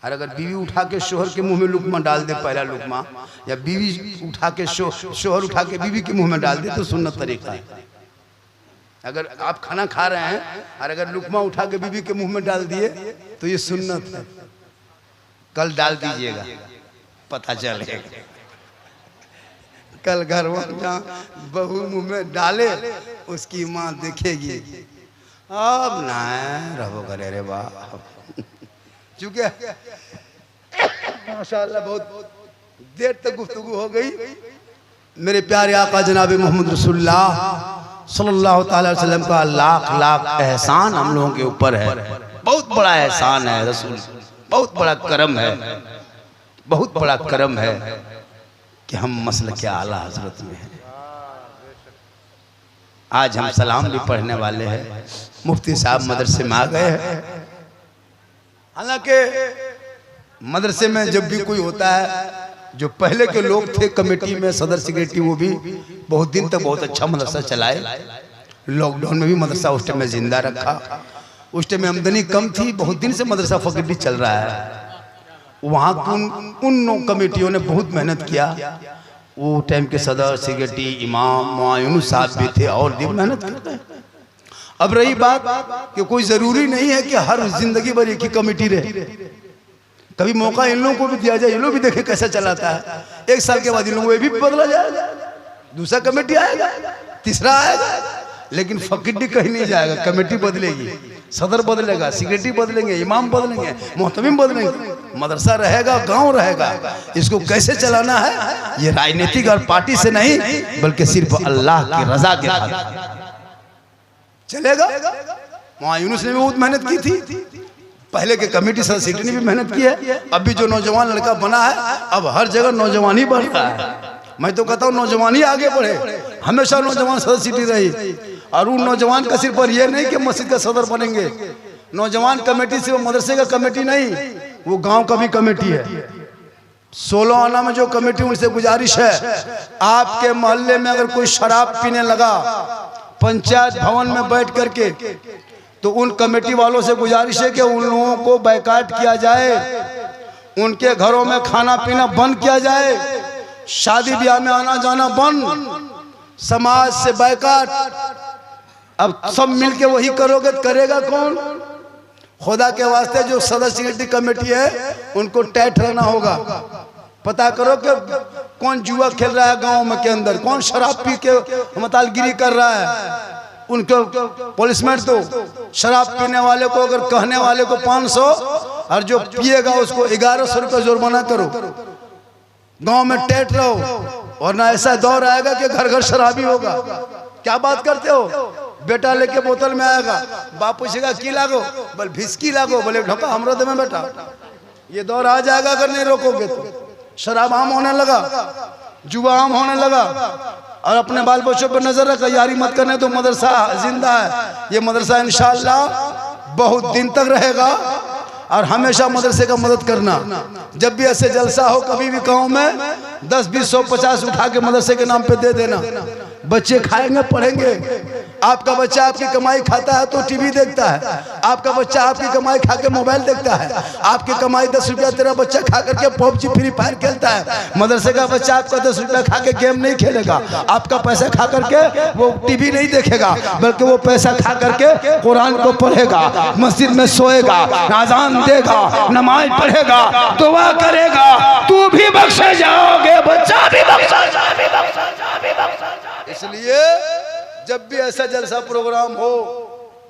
और अगर बीवी उठा के शोहर के मुंह में लुकमा डाल दे पहला लुकमा, या बीवी उठा के शोहर उठा के बीवी के मुंह में डाल दे तो सुन्नत तरीका है। अगर आप खाना खा रहे हैं और अगर लुकमा उठा के बीवी के मुंह में डाल दिए तो ये सुन्नत है। कल डाल दीजिएगा, पता चलेगा। कल घर जहाँ बहू मुंह में डाले उसकी माँ देखेगी, अब ना रहो करे रे बाप। चूँकि माशाअल्लाह बहुत देर तक गुफ्तगू हो गई। मेरे प्यारे आका जनाब मोहम्मद रसूलुल्लाह सल्लल्लाहु ताला अलैहि वसल्लम का लाख लाख एहसान हम लोगों के ऊपर है। बहुत बड़ा एहसान है रसूल, बहुत बड़ा करम है, बहुत बड़ा करम है कि हम मसलक के आला हजरत में हैं। आज हम सलाम भी पढ़ने वाले हैं। मुफ्ती साहब मदरसे में आ गए हैं। हालांकि मदरसे में जब भी कोई होता है, जो पहले के लोग थे कमेटी में सदर सेक्रेटरी, वो भी बहुत दिन तक बहुत अच्छा मदरसा चलाए। लॉकडाउन में भी मदरसा उस टाइम में जिंदा रखा। उस टाइम में आमदनी कम थी, बहुत दिन से मदरसा फकीरी चल रहा है। वहाँ उन कमेटियों ने बहुत मेहनत किया। वो टाइम के सदर सेक्रेटरी इमाम यूनुस साहब भी थे और भी मेहनत करते हैं। अब रही बात कि कोई जरूरी नहीं है कि हर जिंदगी भर एक ही कमेटी रहे। कभी मौका इन लोगों को भी दिया जाए, इन लोग भी देखे कैसा चलाता है। 1 साल के बाद इन लोगों को भी बदला जाएगा, दूसरा कमेटी आएगा, तीसरा आएगा, लेकिन फकीरी कहीं नहीं जाएगा। कमेटी बदलेगी, सदर बदलेगा, सेक्रेटरी बदलेंगे, इमाम बदलेंगे, मोहतमिम बदलेंगे, मदरसा रहेगा, गांव रहेगा। इसको कैसे चलाना है ये राजनीतिक और पार्टी से नहीं बल्कि सिर्फ अल्लाह की रजा के साथ चलेगा। वहाँ यूनुस ने भी बहुत मेहनत की थी, पहले के कमेटी सेक्रेटरी ने भी मेहनत की है। अभी जो नौजवान लड़का बना है, अब हर जगह नौजवान ही बढ़ रहा है। मैं तो कहता हूँ नौजवान ही आगे बढ़े, हमेशा नौजवान सदर सिटी रही। और उन नौजवान का सिर्फ ये नहीं कि मस्जिद का सदर बनेंगे। नौजवान कमेटी सिर्फ मदरसे का कमेटी नहीं, वो गांव का भी कमेटी है। 16 आना में जो कमेटी, उनसे गुजारिश है, आपके मोहल्ले में अगर कोई शराब पीने लगा पंचायत भवन में बैठ करके, तो उन कमेटी वालों से गुजारिश है कि उन लोगों को बायकाट किया जाए, उनके घरों में खाना पीना बंद किया जाए, शादी ब्याह में आना जाना बंद, समाज से बायकाट। अब सब मिलके वही करोगे तो करेगा कौन? खुदा के वास्ते जो सदर सेक्रेटरी कमेटी है उनको टाइट रहना होगा। पता करो कि कौन जुआ खेल रहा है गांव में के अंदर, कौन शराब पी के मतालगिरी कर रहा है। उनको पुलिसमैन तो शराब पीने वाले को अगर कहने वाले को 500 और जो पिएगा उसको 1100 रुपये जुर्माना करो। गांव में टाइट रहो, और ना ऐसा दौर आएगा कि घर घर शराबी होगा। क्या बात करते हो? बेटा लेके बोतल में आएगा, बाप पूछेगा की लागो, बोले भिस्की लागो, बोले ढोका हमरो दे में बेटा। ये दौर आ जाएगा अगर नहीं रोकोगे तो। शराब आम होने लगा, जुआ आम होने लगा, और अपने बाल बच्चों पर नजर रखा, यारी मत करने तो मदरसा जिंदा है। ये मदरसा इंशाअल्लाह बहुत दिन तक रहेगा, और हमेशा मदरसे का मदद करना। जब भी ऐसे जलसा हो कभी भी गाँव में 10, 20, 100, 50 उठा के मदरसे के नाम पे दे देना। बच्चे खाएंगे, पढ़ेंगे। आपका बच्चा आपकी कमाई खाता है तो टीवी देखता है, आपका बच्चा आपकी कमाई खा के मोबाइल देखता है, आपकी कमाई 10 रुपया तेरा बच्चा खा करके पबजी फ्री फायर खेलता है। मदरसे का बच्चा आपका 10 रुपया खा के गेम नहीं खेलेगा, आपका पैसा खा करके वो टीवी नहीं देखेगा, बल्कि वो पैसा खा करके कुरान को पढ़ेगा, मस्जिद में सोएगा, अज़ान देगा, नमाज पढ़ेगा, दुआ करेगा, तू भी बख्शे जाओगे, बच्चा भी बख्शा जाएगा। इसलिए जब भी ऐसा जलसा प्रोग्राम हो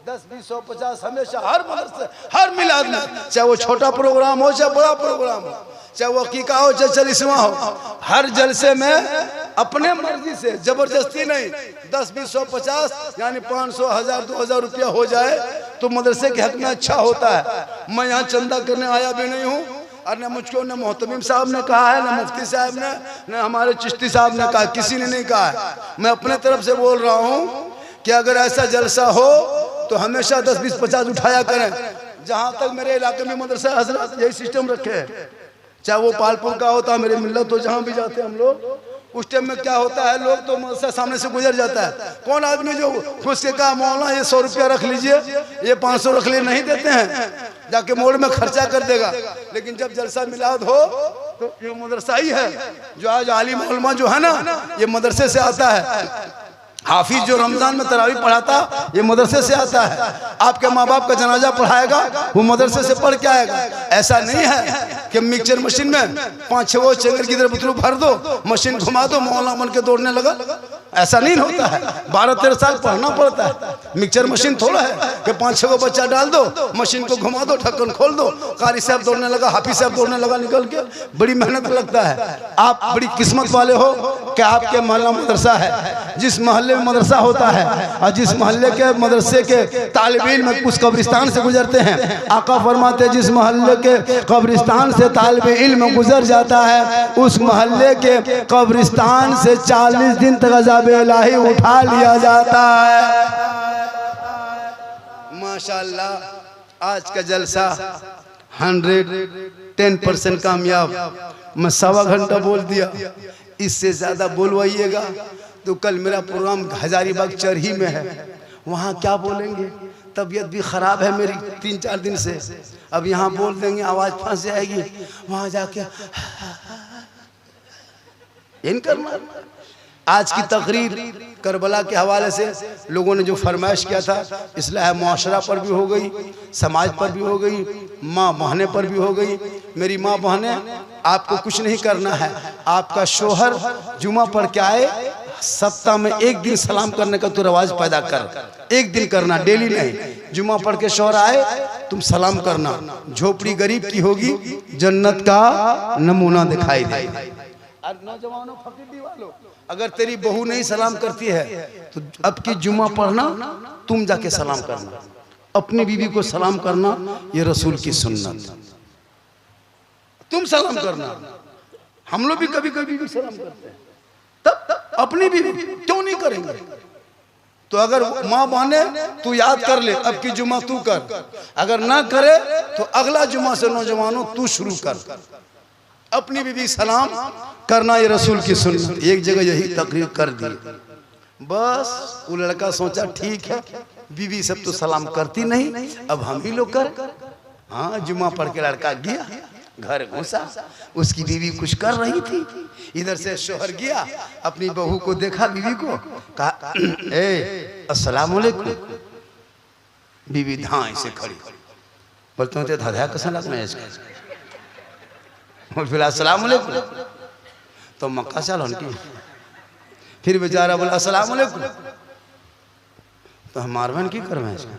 10, 20, 100, 50 हमेशा हर मदरसे हर मिलाद में, चाहे वो छोटा प्रोग्राम हो चाहे बड़ा प्रोग्राम हो, चाहे वो अकीका हो चाहे 40वां हो, हर जलसे में अपने मर्जी से, जबरदस्ती नहीं, 10, 20, 100, 50 यानी 500, 1000, 2000 रुपया हो जाए तो मदरसे के हक में अच्छा होता है। मैं यहाँ चंदा करने आया भी नहीं हूँ, और न मुझको न मोहतमीम साहब ने कहा है, न मुफ्ती साहब ने, न हमारे चिश्ती साहब ने कहा, किसी ने नहीं कहा है। मैं अपने तरफ से बोल रहा हूँ कि अगर ऐसा जलसा हो तो हमेशा 10, 20, 50 उठाया करें। जहाँ तक मेरे इलाके में मदरसा हजरत यही सिस्टम रखे हैं, चाहे वो पालपुर का होता, मेरे मिल्लत तो जहाँ भी जाते हैं हम लोग, उस टाइम में क्या होता है, लोग तो मदरसा सामने से गुजर जाता है, कौन आदमी जो खुश के कहा मौलाना ये 100 रुपया रख लीजिए, ये 500 रख लिए, नहीं देते हैं, जाके मोड़ में खर्चा कर देगा। लेकिन जब जलसा मिलाद हो तो ये मदरसा ही है जो आज आलिम उलमा जो है ना, ये मदरसे से आता है। हाफिज जो रमजान में तरावी पढ़ाता ये मदरसे से आता है। आपके माँ बाप का जनाजा पढ़ाएगा वो मदरसे से पढ़ के आएगा। ऐसा नहीं है कि मिक्सचर मशीन में 5-6 वो चेंगर की तरह बुतरू भर दो, मशीन घुमा दो, मौलाना बन के दौड़ने लगा, ऐसा नहीं होता है। 12-13 साल पढ़ना पड़ता है। मिक्सचर मशीन थोड़ा है कि 5-6 को बच्चा डाल दो, मशीन को घुमा दो, ढक्कन खोल दो, कारी साहब दौड़ने लगा, हाफिज साहब दौड़ने लगा, निकल के बड़ी मेहनत लगता है। आप बड़ी किस्मत वाले हो कि आपके मोहल्ला मदरसा है। जिस मोहल्ले में मदरसा होता है और जिस मोहल्ले के मदरसे के तालिब इल्म उस कब्रिस्तान से गुजरते हैं, आका फरमाते जिस मोहल्ले के कब्रिस्तान से तालिब इल्म गुजर जाता है उस मोहल्ले के कब्रिस्तान से 40 दिन तक अज़ाब इलाही उठा लिया जाता है। माशाअल्लाह आज का जलसा 110% कामयाब। मैं 1.25 घंटा बोल दिया, इससे ज्यादा बोलवाइएगा तो कल मेरा प्रोग्राम हजारीबाग चरही में है, वहाँ क्या बोलेंगे। तबीयत भी ख़राब है मेरी 3-4 दिन से, अब यहाँ बोल देंगे आवाज़ फंस जाएगी, वहाँ जाके इन करना। आज की तकरीर करबला के हवाले से लोगों ने जो फरमाइश किया था, इस्लाह मुआशरा पर भी हो गई, समाज पर भी हो गई, माँ बहने पर भी हो गई। मेरी माँ बहने, आपको कुछ नहीं करना है, आपका शोहर जुमा पढ़ के आए, सप्ताह में 1 दिन सलाम करने का तो रवाज पैदा कर, 1 दिन करना, डेली नहीं। जुमा पढ़ के शोहर आए तुम सलाम करना, झोपड़ी गरीब की होगी, जन्नत का नमूना दिखाई दे। नौजवानों फकीरी वालों, अगर तेरी बहू नहीं सलाम करती है तो अब की जुमा पढ़ना, तुम जाके सलाम करना, अपनी बीवी को सलाम करना, ये रसूल की सुन्नत। तुम सलाम करना, हम लोग भी कभी कभी भी सलाम करते हैं, तब अपनी बीवी क्यों नहीं करेंगे। तो अगर माँ बहने तू याद कर ले, अब की जुमा तू कर, अगर ना करे तो अगला जुमा से नौजवानों तू शुरू कर, अपनी बीवी सलाम करना, ये रसूल की सुन्नत। एक जगह यही तकरीर कर दी, बस वो लड़का सोचा ठीक है बीवी सब तो सलाम करती नहीं, अब हम ही लोग कर। हाँ, जुमा पढ़ के लड़का गया, घर घुसा, उसकी बीवी कुछ कर रही थी, इधर से शोहर गया, अपनी बहू को देखा, बीवी को कहा ए अस्सलाम वालेकुम। बीवी धाई से खड़ी, बोलते होते धाधा कैसा लगना है इसका, और फिर अस्सलाम वालेकुम, तो मक्का चल उनकी। फिर बेचारा बोला अस्सलाम वालेकुम, तो हम मारवन की कर में इसका,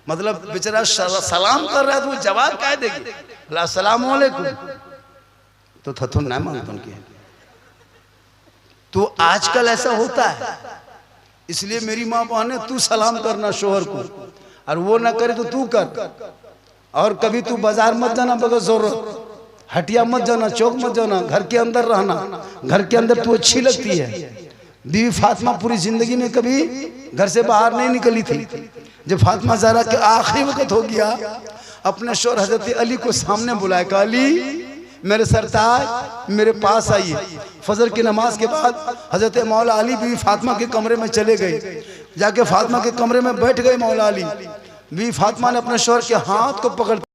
मतलब बेचारा सलाम कर रहा है तो वो जवाब क्या देगी, बोला अस्सलाम वालेकुम, तो थथुन ना मांगता उनकी। तो आजकल ऐसा होता है, इसलिए मेरी माँ बहने तू सलाम करना शोहर को, और वो ना करे तो तू कर। और कभी तू बाजार मत जाना बगैर जरूरत, हटिया मत जाना, चौक मत जाना, घर के अंदर रहना, घर के अंदर तू अच्छी लगती है। बीवी फातिमा पूरी जिंदगी में कभी घर से बाहर नहीं निकली थी। जब फातिमा ज़हरा के आखिरी वक्त हो गया, अपने शौहर हजरत अली को सामने बुलाया, कहा अली मेरे सरताज मेरे पास आइए। फजर की नमाज के बाद हजरत मौला अली बीवी फातिमा के कमरे में चले गए। जाके फातिमा के कमरे में बैठ गए मौला अली। बीवी फातिमा ने अपने शौहर के हाथ को पकड़